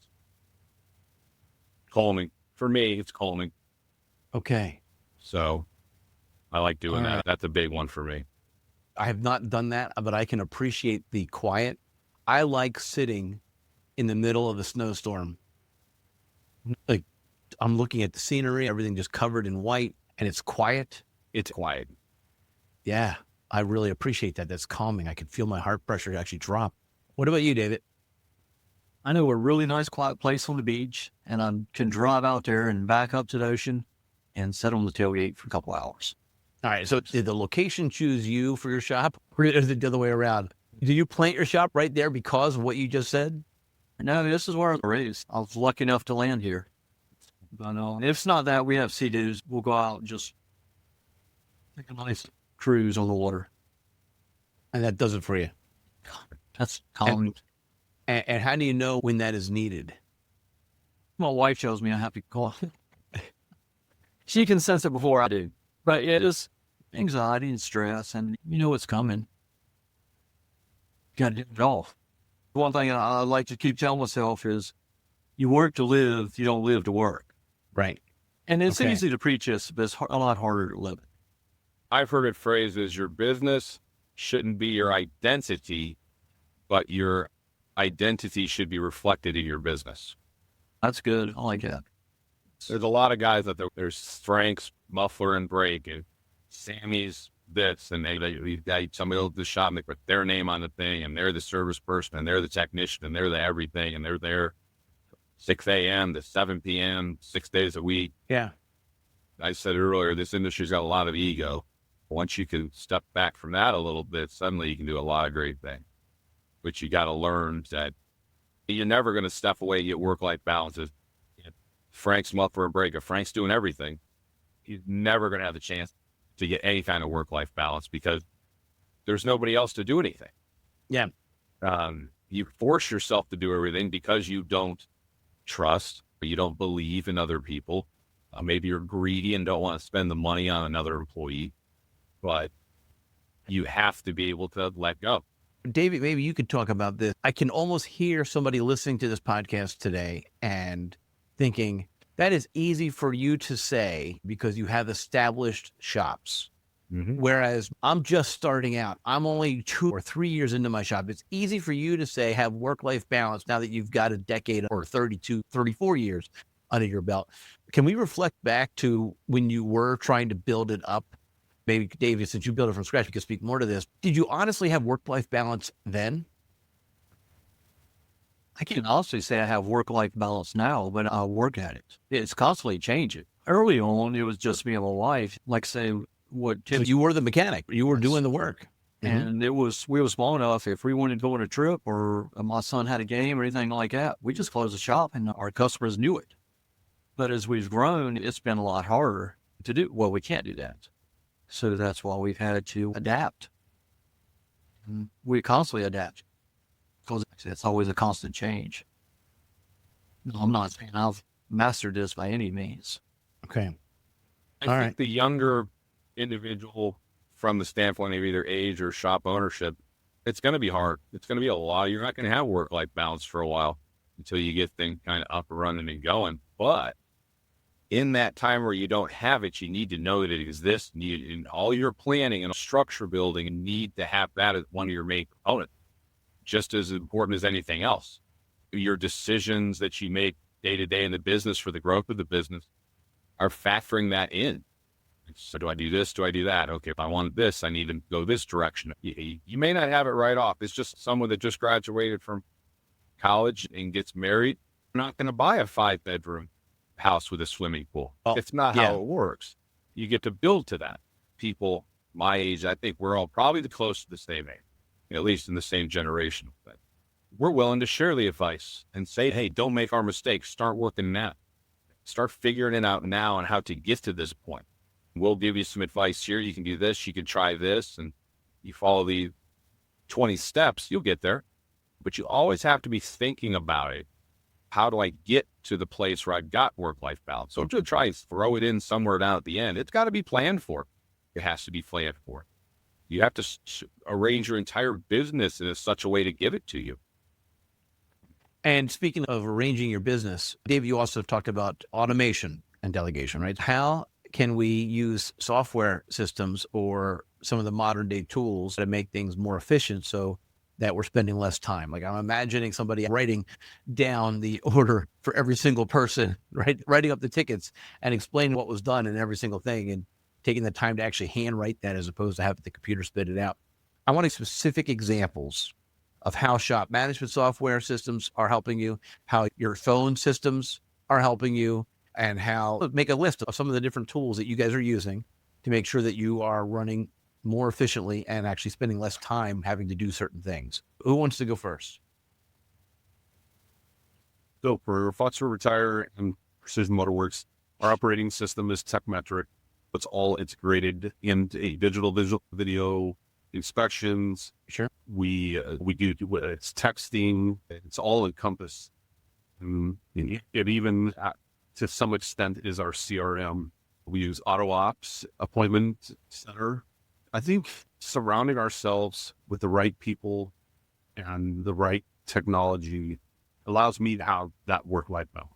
calming. For me, it's calming. Okay. So I like doing All that. right. That's a big one for me. I have not done that, but I can appreciate the quiet. I like sitting in the middle of a snowstorm. Like, I'm looking at the scenery, everything just covered in white, and it's quiet. It's quiet. Yeah, I really appreciate that. That's calming. I can feel my heart pressure actually drop. What about you, David? I know a really nice quiet place on the beach, and I can drive out there and back up to the ocean and sit on the tailgate for a couple hours. All right, so did the location choose you for your shop, or is it the other way around? Did you plant your shop right there because of what you just said? No, this is where I was raised. I was lucky enough to land here. But if it's not that, we have Sea-Doos. We'll go out and just take a nice cruise on the water. And that does it for you. That's calming. And how do you know when that is needed? My wife shows me I have to call. She can sense it before I do. But it is anxiety and stress, and you know what's coming. You got to get it off. One thing I like to keep telling myself is you work to live, you don't live to work. Right. And it's Okay. easy to preach this, but it's a lot harder to live it. I've heard it phrased as your business shouldn't be your identity, but your identity should be reflected in your business. That's good. I like that. There's a lot of guys out there. There's Frank's Muffler and Brake and Sammy's this, and somebody will the shop and they put their name on the thing, and they're the service person, and they're the technician, and they're the everything, and they're there 6 a.m. to 7 p.m. 6 days a week. Yeah. I said earlier, this industry's got a lot of ego. Once you can step back from that a little bit, suddenly you can do a lot of great things. But you got to learn that you're never going to step away and get work-life balances. Frank's Muffler and Brake. If Frank's doing everything, he's never going to have the chance to get any kind of work-life balance because there's nobody else to do anything. Yeah. You force yourself to do everything because you don't trust or you don't believe in other people. Maybe you're greedy and don't want to spend the money on another employee, but you have to be able to let go. David, maybe you could talk about this. I can almost hear somebody listening to this podcast today and thinking that is easy for you to say because you have established shops. Mm-hmm. Whereas I'm just starting out. I'm only 2 or 3 years into my shop. It's easy for you to say have work-life balance now that you've got a decade or 32, 34 years under your belt. Can we reflect back to when you were trying to build it up maybe David, since you built it from scratch, you can speak more to this. Did you honestly have work-life balance then? I can honestly say I have work-life balance now, but I work at it. It's constantly changing. Early on, it was just me and my wife. Like say what Tim, You were the mechanic. You were doing the work. and we were small enough. If we wanted to go on a trip or my son had a game or anything like that, we just closed the shop and our customers knew it. But as we've grown, it's been a lot harder to do. Well, we can't do that. So that's why we've had to adapt. And we constantly adapt because it's always a constant change. No, I'm not saying I've mastered this by any means. Okay. I All think right. the younger individual, from the standpoint of either age or shop ownership, it's going to be hard. It's going to be a lot. You're not going to have work-life balance for a while until you get things kind of up and running and going. But in that time where you don't have it, you need to know that it exists. In all your planning and structure building, you need to have that as one of your main components, just as important as anything else. Your decisions that you make day to day in the business for the growth of the business are factoring that in. So do I do this? Do I do that? Okay, if I want this, I need to go this direction. You may not have it right off. It's just someone that just graduated from college and gets married, not going to buy a 5-bedroom house with a swimming pool. Oh, It's not yeah. how it works. You get to build to that. People my age, I think we're all probably the close to the same age, at least in the same generation. But we're willing to share the advice and say, hey, don't make our mistakes. Start working now. Start figuring it out now on how to get to this point. We'll give you some advice here. You can do this. You can try this. And you follow the 20 steps, you'll get there. But you always have to be thinking about it. How do I get to the place where I've got work-life balance? So don't try and throw it in somewhere down at the end. It's got to be planned for. It has to be planned for. You have to arrange your entire business in such a way to give it to you. And speaking of arranging your business, Dave, you also talked about automation and delegation, right? How can we use software systems or some of the modern day tools to make things more efficient so that we're spending less time? Like I'm imagining somebody writing down the order for every single person, right? Writing up the tickets and explaining what was done in every single thing and taking the time to actually handwrite that as opposed to having the computer spit it out. I want specific examples of how shop management software systems are helping you, how your phone systems are helping you, and how make a list of some of the different tools that you guys are using to make sure that you are running more efficiently and actually spending less time having to do certain things. Who wants to go first? So for Foxtrot Retire and Precision Motorworks, our operating system is TechMetric. It's all integrated into a digital video inspections. Sure. We do it's texting. It's all encompassed. It even to some extent is our CRM. We use AutoOps, Appointment Center. I think surrounding ourselves with the right people and the right technology allows me to have that work-life balance.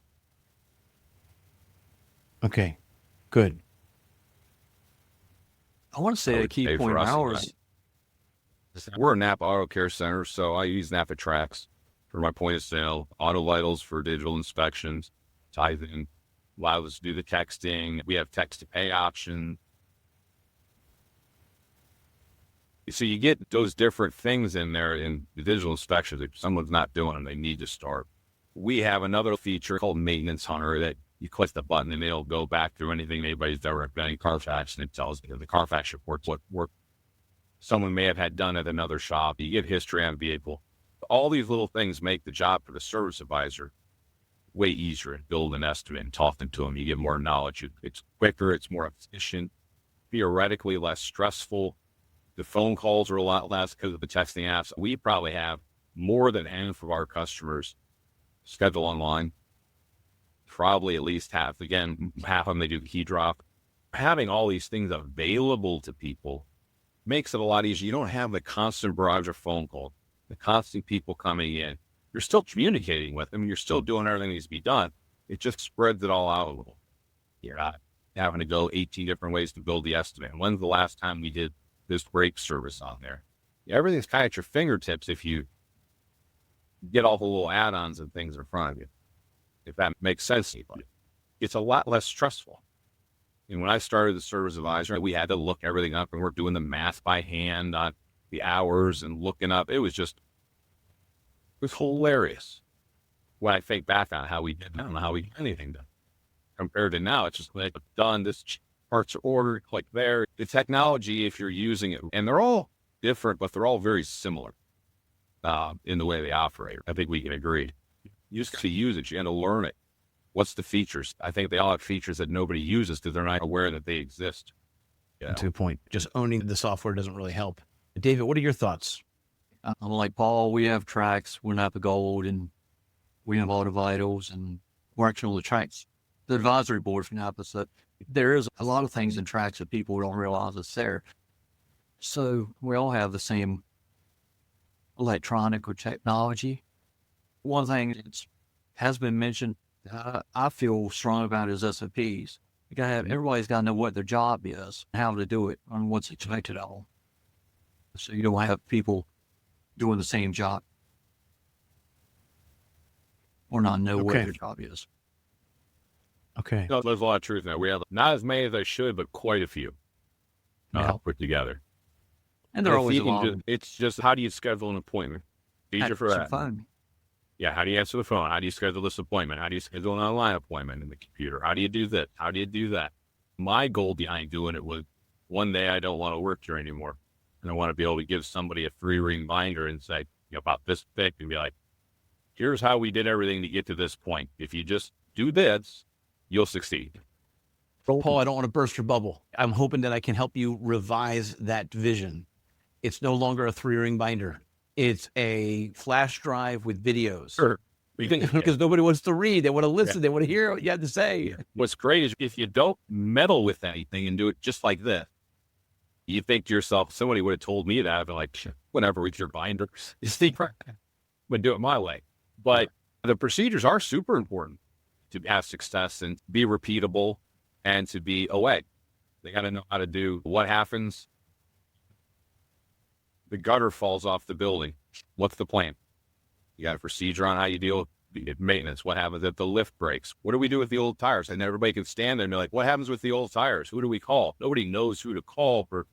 Okay, good. I want to say a would key say point for of us, ours. We're a Napa Auto Care Center, so I use Napa Tracks for my point of sale, Auto Vitals for digital inspections, ties in, allows us to do the texting. We have text to pay option. So you get those different things in there in the digital inspections. If someone's not doing them, they need to start. We have another feature called Maintenance Hunter that you click the button and it'll go back through anything anybody's ever recommending Carfax, and it tells you the Carfax reports what work someone may have had done at another shop. You get history on vehicle. All these little things make the job for the service advisor way easier and build an estimate and talking to them. You get more knowledge. It's quicker. It's more efficient, theoretically less stressful. The phone calls are a lot less because of the texting apps. We probably have more than half of our customers schedule online. Probably at least half. Again, half of them, they do key drop. Having all these things available to people makes it a lot easier. You don't have the constant barrage of phone calls, the constant people coming in. You're still communicating with them. You're still doing everything that needs to be done. It just spreads it all out a little. You're not having to go 18 different ways to build the estimate. When's the last time we did this brake service on there? Everything's kind of at your fingertips if you get all the little add-ons and things in front of you. If that makes sense to you. It's a lot less stressful. And when I started the service advisor, we had to look everything up, and we're doing the math by hand on the hours and looking up. It was hilarious when I think back on how we did. I don't know how we did anything done compared to now. It's just like done. This parts are ordered, click there. The technology, if you're using it, and they're all different, but they're all very similar in the way they operate. I think we can agree. You just got to use it. You got to learn it. What's the features? I think they all have features that nobody uses because they're not aware that they exist. Yeah. To a point, just owning the software doesn't really help. David, what are your thoughts? I'm like Paul. We have tracks. We're not the gold, and we have auto vitals, and we're actually on the tracks. The advisory board from NAPA said there is a lot of things in tracks that people don't realize it's there. So we all have the same electronic or technology. One thing that has been mentioned, I feel strong about is SOPs. Everybody's got to know what their job is, how to do it, and what's expected of them. So you don't have people doing the same job or not know what their job is. Okay. No, there's a lot of truth in that. We have not as many as I should, but quite a few put together. And they're if always you can evolving. it's just, how do you schedule an appointment? Easier for that. Fun. Yeah, how do you answer the phone? How do you schedule this appointment? How do you schedule an online appointment in the computer? How do you do this? How do you do that? My goal behind doing it was one day I don't want to work here anymore. And I want to be able to give somebody a 3-ring binder and say, about this thick, and be like, here's how we did everything to get to this point. If you just do this, you'll succeed. Paul, I don't want to burst your bubble. I'm hoping that I can help you revise that vision. It's no longer a 3-ring binder. It's a flash drive with videos. Sure. Because nobody wants to read. They want to listen. They want to hear what you have to say. What's great is if you don't meddle with anything and do it just like this, you think to yourself, somebody would have told me that. I'd be like, whatever, with your binders. You see, but do it my way. But the procedures are super important to have success and be repeatable and to be away. They got to know how to do what happens. The gutter falls off the building. What's the plan? You got a procedure on how you deal with maintenance. What happens if the lift breaks? What do we do with the old tires? And everybody can stand there and be like, what happens with the old tires? Who do we call? Nobody knows who to call for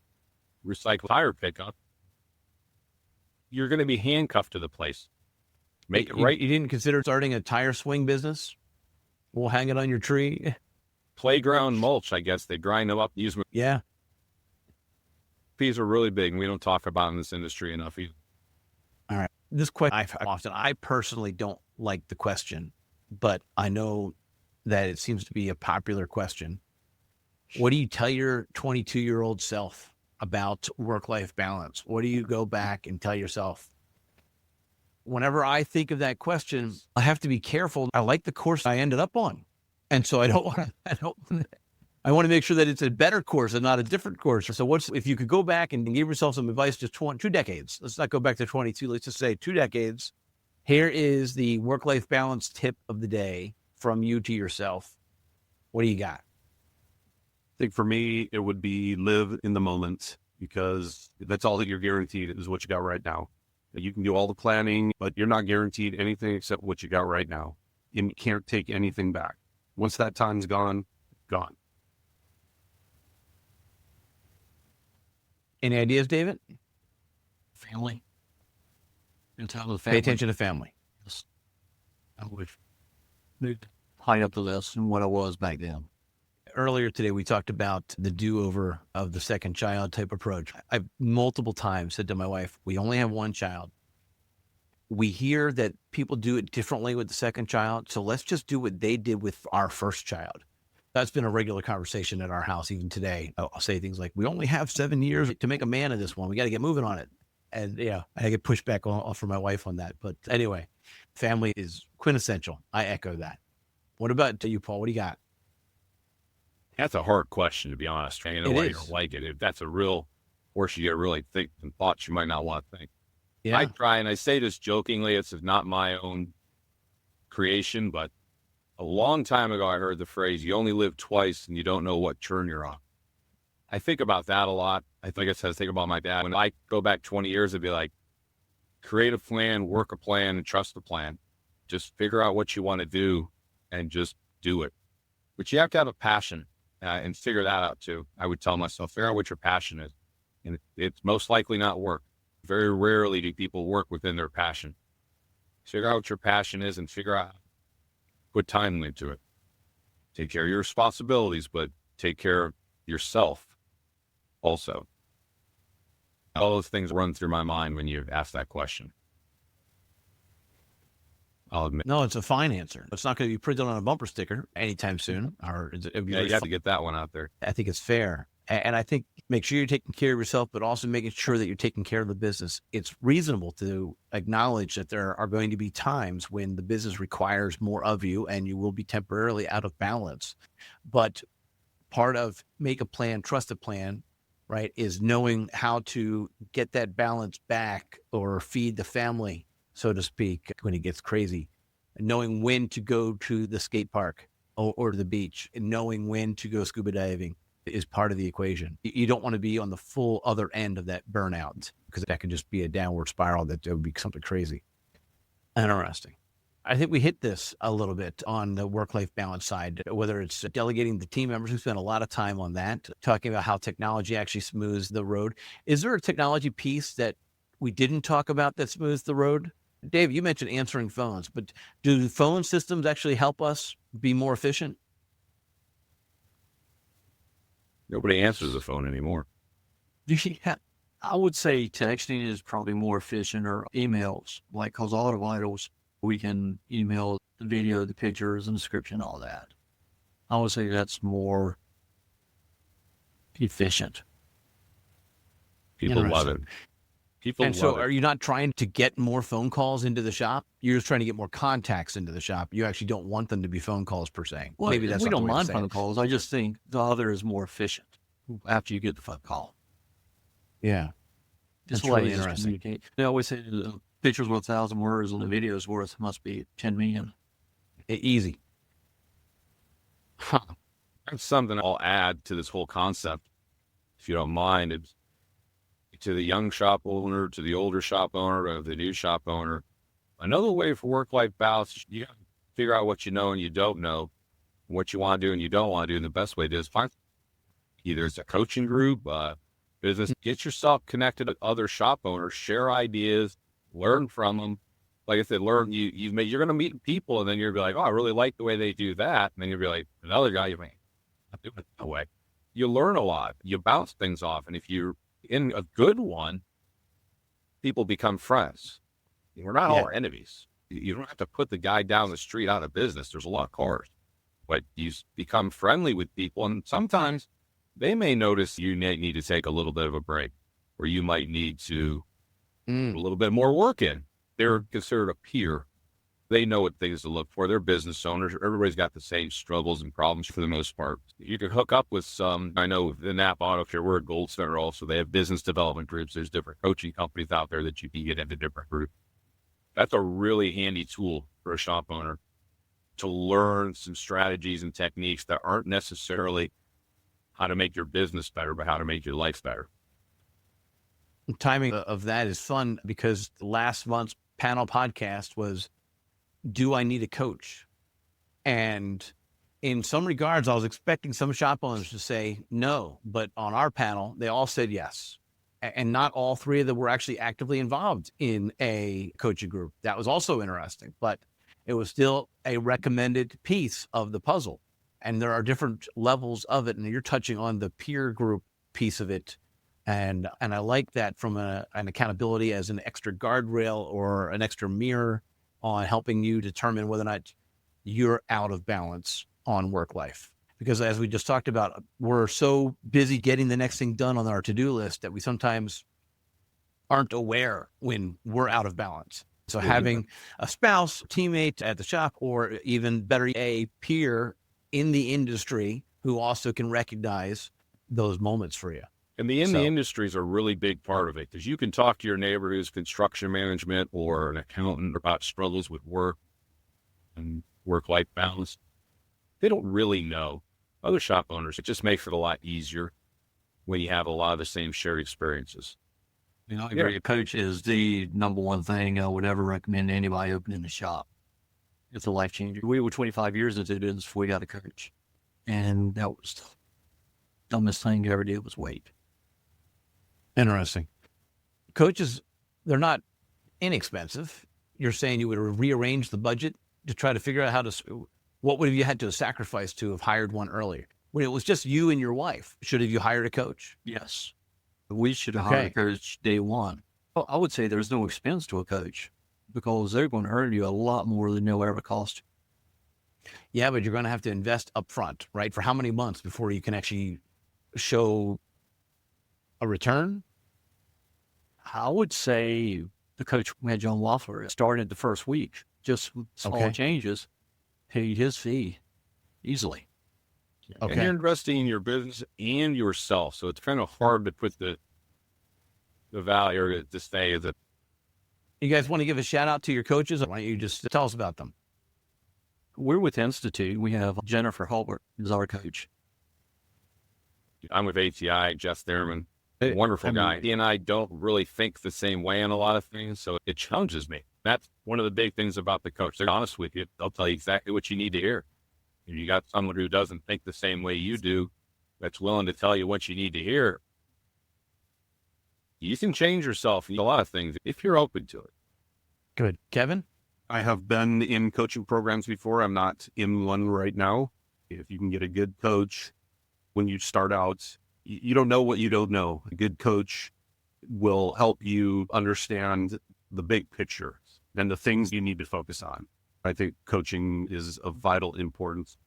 recycled tire pickup. You're going to be handcuffed to the place. Make it right. You didn't consider starting a tire swing business? We'll hang it on your tree. Playground mulch, I guess. They grind them up. Use them. Yeah. Fees are really big, and we don't talk about in this industry enough either. All right. This question I personally don't like the question, but I know that it seems to be a popular question. What do you tell your 22-year-old self about work-life balance? What do you go back and tell yourself? Whenever I think of that question, I have to be careful. I like the course I ended up on. And so I want to make sure that it's a better course and not a different course. So if you could go back and give yourself some advice, just 2 decades, let's not go back to 22. Let's just say 2 decades. Here is the work-life balance tip of the day from you to yourself. What do you got? I think for me, it would be live in the moment, because that's all that you're guaranteed is what you got right now. You can do all the planning, but you're not guaranteed anything except what you got right now. And you can't take anything back. Once that time's gone, gone. Any ideas, David? Family. Family. Pay attention to family. Yes. I would high up the list and what I was back then. Earlier today, we talked about the do-over of the second child type approach. I've multiple times said to my wife, we only have one child. We hear that people do it differently with the second child, so let's just do what they did with our first child. That's been a regular conversation at our house even today. I'll say things like, we only have 7 years to make a man of this one. We got to get moving on it. And I get pushed back from my wife on that. But anyway, family is quintessential. I echo that. What about you, Paul? What do you got? That's a hard question, to be honest. You know why you don't like it. If that's a real force you get really think and thoughts you might not want to think. Yeah. I try, and I say this jokingly, it's not my own creation, but a long time ago I heard the phrase, you only live twice and you don't know what turn you're on. I think about that a lot. I think about my dad. When I go back 20 years, it'd be like, create a plan, work a plan, and trust the plan. Just figure out what you want to do and just do it. But you have to have a passion. and figure that out too. I would tell myself, figure out what your passion is. And it's most likely not work. Very rarely do people work within their passion. Figure out what your passion is and figure out, put time into it. Take care of your responsibilities, but take care of yourself also. All those things run through my mind when you ask that question. I'll admit. No, it's a fine answer. It's not going to be printed on a bumper sticker anytime soon. Or it'd be Yeah, you have to get that one out there. I think it's fair. And I think make sure you're taking care of yourself, but also making sure that you're taking care of the business. It's reasonable to acknowledge that there are going to be times when the business requires more of you and you will be temporarily out of balance. But part of make a plan, trust a plan, right, is knowing how to get that balance back or feed the family, so to speak, when it gets crazy. And knowing when to go to the skate park or the beach, and knowing when to go scuba diving is part of the equation. You don't want to be on the full other end of that burnout, because that can just be a downward spiral that would be something crazy. Interesting. I think we hit this a little bit on the work-life balance side, whether it's delegating the team members. We spent a lot of time on that, talking about how technology actually smooths the road. Is there a technology piece that we didn't talk about that smooths the road? Dave, you mentioned answering phones, but do phone systems actually help us be more efficient? Nobody answers the phone anymore. Yeah, I would say texting is probably more efficient, or emails, like, cause Auto Vitals, we can email the video, the pictures, and description, all that. I would say that's more efficient. People love it. People And love so it. are you not trying to get more phone calls into the shop? You're just trying to get more contacts into the shop. You actually don't want them to be phone calls per se. Well, Maybe that's we not the don't way to mind say phone it. calls. I just think the other is more efficient after you get the phone call. Yeah. It's That's really just interesting. communicate. They always say the picture's worth 1,000 words and the video's worth must be 10 million. Easy. That's something I'll add to this whole concept, if you don't mind. It's to the young shop owner, to the older shop owner, or the new shop owner. Another way for work-life balance, you got to figure out what you know and you don't know, what you want to do and you don't want to do. And the best way to do is find either it's a coaching group, business, get yourself connected to other shop owners, share ideas, learn from them. Like I said, learn. You're going to meet people, and then you're gonna be like, oh, I really like the way they do that. And then you'll be like, another guy, you may not doing it that way. You learn a lot. You bounce things off, and if you're in a good one, people become friends. We're not all enemies. You don't have to put the guy down the street out of business. There's a lot of cars, but you become friendly with people, and sometimes they may notice you need to take a little bit of a break, or you might need to put a little bit more work in. They're considered a peer. They know what things to look for. They're business owners. Everybody's got the same struggles and problems for the most part. You can hook up with some. I know the Napa Auto Care, we're a Gold Center also. They have business development groups. There's different coaching companies out there that you can get into different groups. That's a really handy tool for a shop owner to learn some strategies and techniques that aren't necessarily how to make your business better, but how to make your life better. Timing of that is fun, because last month's panel podcast was, do I need a coach? And in some regards, I was expecting some shop owners to say no, but on our panel, they all said yes. And not all three of them were actually actively involved in a coaching group. That was also interesting, but it was still a recommended piece of the puzzle. And there are different levels of it. And you're touching on the peer group piece of it. And I like that from an accountability as an extra guardrail or an extra mirror on helping you determine whether or not you're out of balance on work life. Because as we just talked about, we're so busy getting the next thing done on our to-do list that we sometimes aren't aware when we're out of balance. So having a spouse, teammate at the shop, or even better, a peer in the industry who also can recognize those moments for you. And the industry is a really big part of it, because you can talk to your neighbor who's construction management or an accountant about struggles with work and work-life balance. They don't really know. Other shop owners, it just makes it a lot easier when you have a lot of the same shared experiences. You know, I agree. A coach is the number one thing I would ever recommend to anybody opening a shop. It's a life changer. We were 25 years into the business before we got a coach. And that was Dumbest thing I ever did was wait. Interesting. Coaches, they're not inexpensive. You're saying you would rearrange the budget to try to figure out what would have you had to sacrifice to have hired one earlier? When it was just you and your wife, should have you hired a coach? Yes. We should have hired a coach day one. Well, I would say there's no expense to a coach because they're going to earn you a lot more than they'll ever cost. Yeah, but you're going to have to invest up front, right? For how many months before you can actually show a return? I would say the coach we had, John Waffler, started the first week, just small changes, paid his fee easily. And you're investing in your business and yourself. So it's kind of hard to put the value or to say that. You guys want to give a shout out to your coaches? Or why don't you just tell us about them? We're with Institute. We have Jennifer Hurlock is our coach. I'm with ATI, Jeff Thurman, wonderful guy. He and I don't really think the same way on a lot of things, so it challenges me. That's one of the big things about the coach. They're honest with you. They'll tell you exactly what you need to hear. If you got someone who doesn't think the same way you do, that's willing to tell you what you need to hear, you can change yourself in a lot of things if you're open to it. Good. Kevin? I have been in coaching programs before. I'm not in one right now. If you can get a good coach when you start out, you don't know what you don't know. A good coach will help you understand the big picture and the things you need to focus on. I think coaching is of vital importance.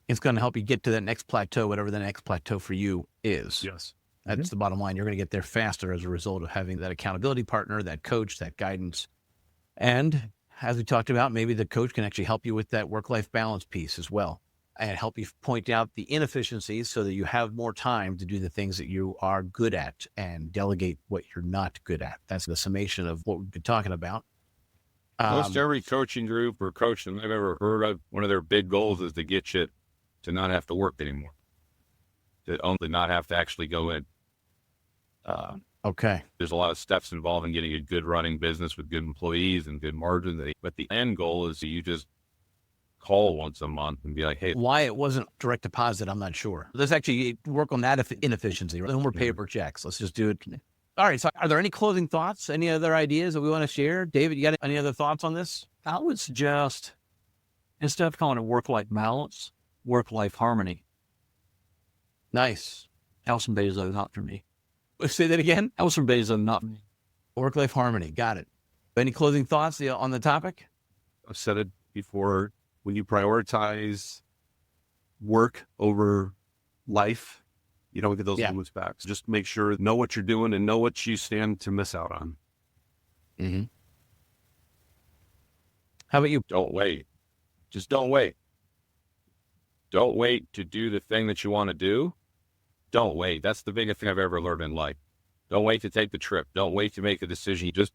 It's going to help you get to that next plateau, whatever the next plateau for you is. Yes. That's the bottom line. You're going to get there faster as a result of having that accountability partner, that coach, that guidance. And as we talked about, maybe the coach can actually help you with that work-life balance piece as well and help you point out the inefficiencies so that you have more time to do the things that you are good at and delegate what you're not good at. That's the summation of what we've been talking about. Most every coaching group or coach that I've ever heard of, one of their big goals is to get you to not have to work anymore, to only not have to actually go in. There's a lot of steps involved in getting a good running business with good employees and good margins. But the end goal is that you just call once a month and be like, hey. Why it wasn't direct deposit, I'm not sure. Let's actually work on that inefficiency. No more paper checks. Let's just do it. All right. So are there any closing thoughts? Any other ideas that we want to share? David, you got any other thoughts on this? I would suggest, instead of calling it work-life balance, work-life harmony. Nice. Alison Bezos, not for me. Say that again? Alison Bezos, not for me. Work-life harmony. Got it. Any closing thoughts on the topic? I've said it before. When you prioritize work over life, you don't get those moments back. So just make sure, know what you're doing and know what you stand to miss out on. Mm-hmm. How about you? Don't wait. Just don't wait. Don't wait to do the thing that you want to do. Don't wait. That's the biggest thing I've ever learned in life. Don't wait to take the trip. Don't wait to make a decision. You just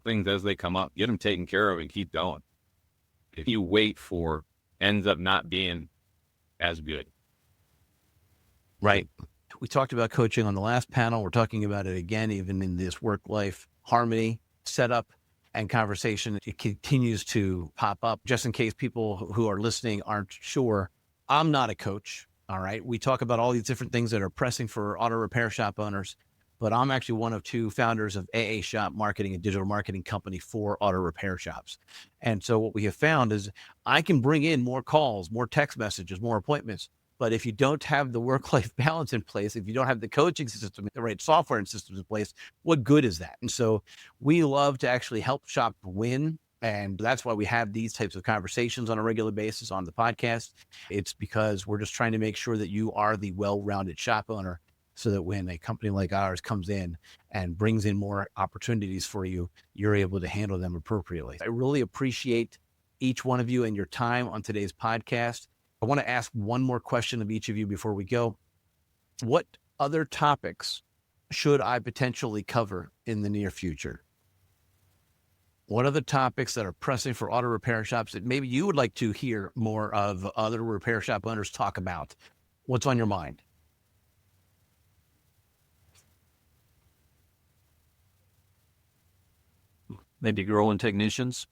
things as they come up, get them taken care of and keep going. If you wait for, ends up not being as good. Right. We talked about coaching on the last panel. We're talking about it again, even in this work-life harmony setup and conversation. It continues to pop up. Just in case people who are listening aren't sure, I'm not a coach. All right. We talk about all these different things that are pressing for auto repair shop owners, but I'm actually one of two founders of AA Shop Marketing, a digital marketing company for auto repair shops. And so what we have found is I can bring in more calls, more text messages, more appointments. But if you don't have the work-life balance in place, if you don't have the coaching system, the right software and systems in place, what good is that? And so we love to actually help shop win. And that's why we have these types of conversations on a regular basis on the podcast. It's because we're just trying to make sure that you are the well-rounded shop owner so that when a company like ours comes in and brings in more opportunities for you, you're able to handle them appropriately. I really appreciate each one of you and your time on today's podcast. I want to ask one more question of each of you before we go. What other topics should I potentially cover in the near future? What are the topics that are pressing for auto repair shops that maybe you would like to hear more of other repair shop owners talk about? What's on your mind? Maybe growing technicians.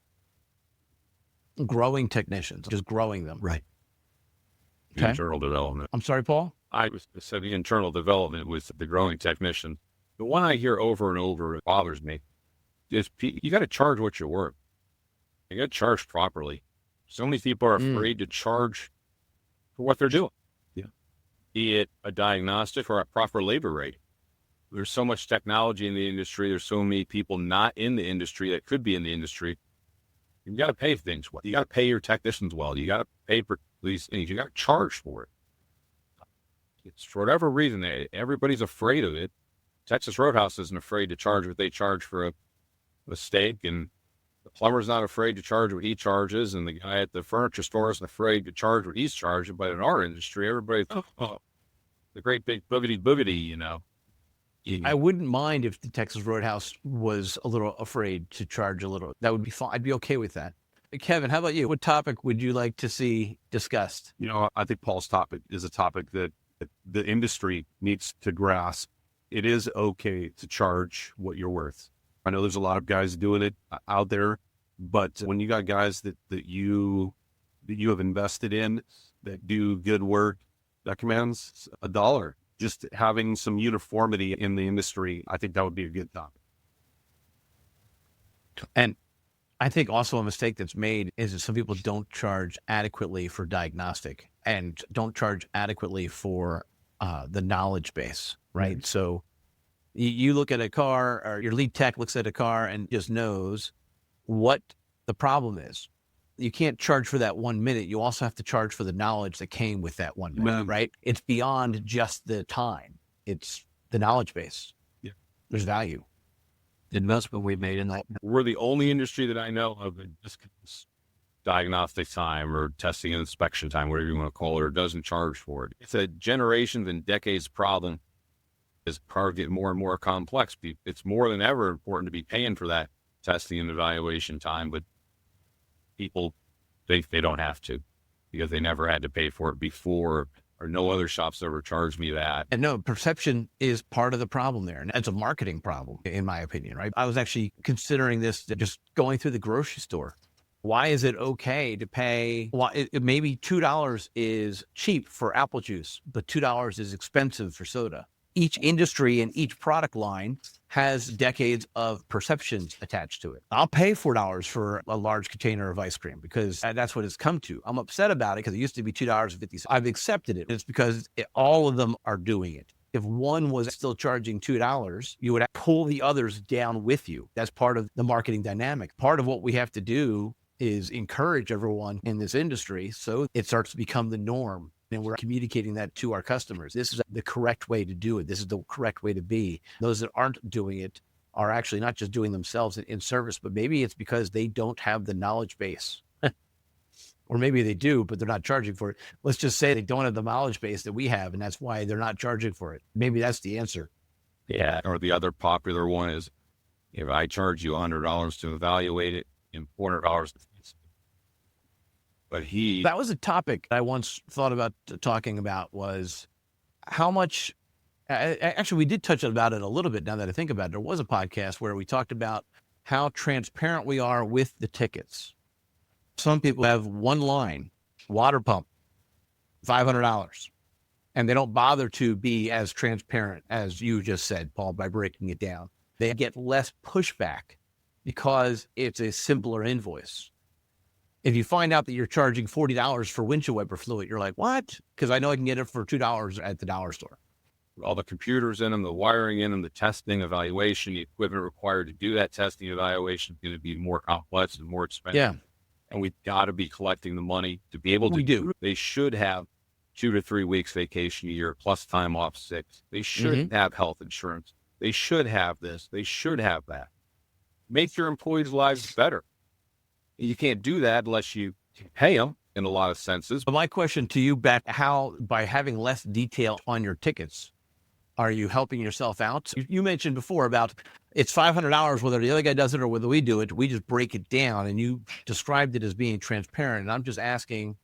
Growing technicians, just growing them. Right. Okay. Internal development. I'm sorry, Paul? I was said the internal development with the growing technician. The one I hear over and over, it bothers me, is you got to charge what you're worth. You got to charge properly. So many people are afraid to charge for what they're doing. Yeah. Be it a diagnostic or a proper labor rate. There's so much technology in the industry. There's so many people not in the industry that could be in the industry. You got to pay things well. You got to pay your technicians well. You got to pay for these things. You got to charge for it. It's for whatever reason, everybody's afraid of it. Texas Roadhouse isn't afraid to charge what they charge for a steak, and the plumber's not afraid to charge what he charges, and the guy at the furniture store isn't afraid to charge what he's charging. But in our industry, everybody's the great big boogity, you know. I wouldn't mind if the Texas Roadhouse was a little afraid to charge a little. That would be fine. I'd be okay with that. Kevin, how about you? What topic would you like to see discussed? You know, I think Paul's topic is a topic that the industry needs to grasp. It is okay to charge what you're worth. I know there's a lot of guys doing it out there, but when you got guys that you have invested in that do good work, that commands $1. Just having some uniformity in the industry, I think that would be a good topic. And I think also a mistake that's made is that some people don't charge adequately for diagnostic and don't charge adequately for the knowledge base, right? Mm-hmm. So you look at a car, or your lead tech looks at a car and just knows what the problem is. You can't charge for that 1 minute. You also have to charge for the knowledge that came with that 1 minute, right? It's beyond just the time. It's the knowledge base. Yeah. There's value. The investment we made in that. We're the only industry that I know of that just diagnostic time or testing and inspection time, whatever you want to call it, or doesn't charge for it. It's a generations and decades problem. As cars get more and more complex, it's more than ever important to be paying for that testing and evaluation time, but people, they don't have to because they never had to pay for it before, or no other shops ever charged me that. And no, perception is part of the problem there. And it's a marketing problem, in my opinion, right? I was actually considering this, just going through the grocery store. Why is it okay to pay? Maybe $2 is cheap for apple juice, but $2 is expensive for soda. Each industry and each product line has decades of perceptions attached to it. I'll pay $4 for a large container of ice cream because that's what it's come to. I'm upset about it because it used to be $2.50. I've accepted it. It's because all of them are doing it. If one was still charging $2, you would pull the others down with you. That's part of the marketing dynamic. Part of what we have to do is encourage everyone in this industry so it starts to become the norm. And we're communicating that to our customers. This is the correct way to do it. This is the correct way to be. Those that aren't doing it are actually not just doing themselves in service, but maybe it's because they don't have the knowledge base. Or maybe they do, but they're not charging for it. Let's just say they don't have the knowledge base that we have, and that's why they're not charging for it. Maybe that's the answer. Yeah. Or the other popular one is, if I charge you $100 to evaluate it and $400 to that was a topic I once thought about talking about, was how much, actually we did touch about it a little bit now that I think about it. There was a podcast where we talked about how transparent we are with the tickets. Some people have one line, water pump, $500, and they don't bother to be as transparent as you just said, Paul, by breaking it down. They get less pushback because it's a simpler invoice. If you find out that you're charging $40 for windshield wiper fluid, you're like, what? Because I know I can get it for $2 at the dollar store. All the computers in them, the wiring in them, the testing, evaluation, the equipment required to do that testing, evaluation is going to be more complex and more expensive. Yeah. And we've got to be collecting the money to be able to do. They should have 2 to 3 weeks vacation a year plus time off sick. They should have health insurance. They should have this. They should have that. Make your employees' lives better. You can't do that unless you pay them in a lot of senses. But my question to you, Beth, how, by having less detail on your tickets, are you helping yourself out? You mentioned before about it's $500 whether the other guy does it or whether we do it. We just break it down, and you described it as being transparent. And I'm just asking,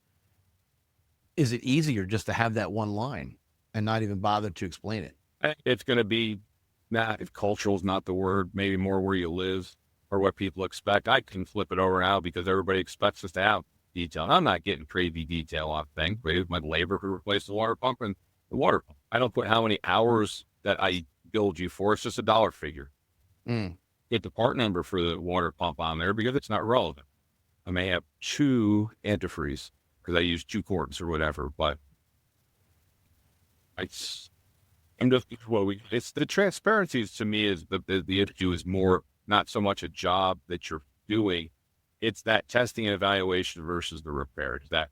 is it easier just to have that one line and not even bother to explain it? It's going to be, if cultural is not the word, maybe more where you live or what people expect. I can flip it over now because everybody expects us to have detail. I'm not getting crazy detail off things. My labor who replaced the water pump and the water pump. I don't put how many hours that I billed you for. It's just a dollar figure. Get the part number for the water pump on there because it's not relevant. I may have 2 antifreeze because I use 2 quarts or whatever, but it's the transparency to me is the issue is more not so much a job that you're doing. It's that testing and evaluation versus the repair. It's that,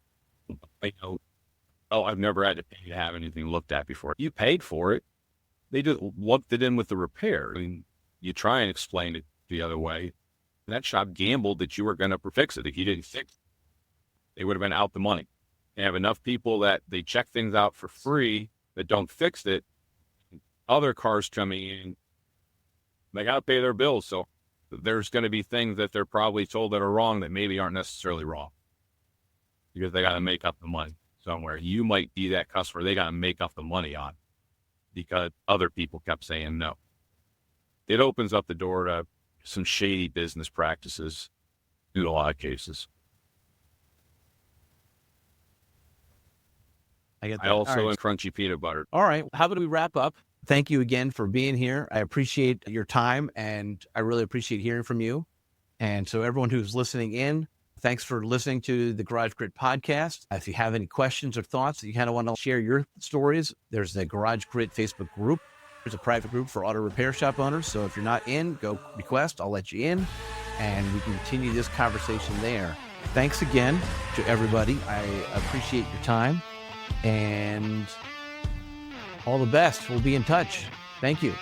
I've never had to pay to have anything looked at before. You paid for it. They just lumped it in with the repair. I mean, you try and explain it the other way. That shop gambled that you were going to fix it. If you didn't fix it, they would have been out the money. They have enough people that they check things out for free that don't fix it. Other cars coming in, they got to pay their bills. So there's going to be things that they're probably told that are wrong that maybe aren't necessarily wrong because they got to make up the money somewhere. You might be that customer they got to make up the money on because other people kept saying no. It opens up the door to some shady business practices in a lot of cases. I get that. I also All am crunchy peanut butter. All right. How about we wrap up? Thank you again for being here. I appreciate your time and I really appreciate hearing from you. And so everyone who's listening in, thanks for listening to the Garage Grit podcast. If you have any questions or thoughts that you kind of want to share your stories, there's the Garage Grit Facebook group. There's a private group for auto repair shop owners. So if you're not in, go request. I'll let you in and we can continue this conversation there. Thanks again to everybody. I appreciate your time and all the best. We'll be in touch. Thank you.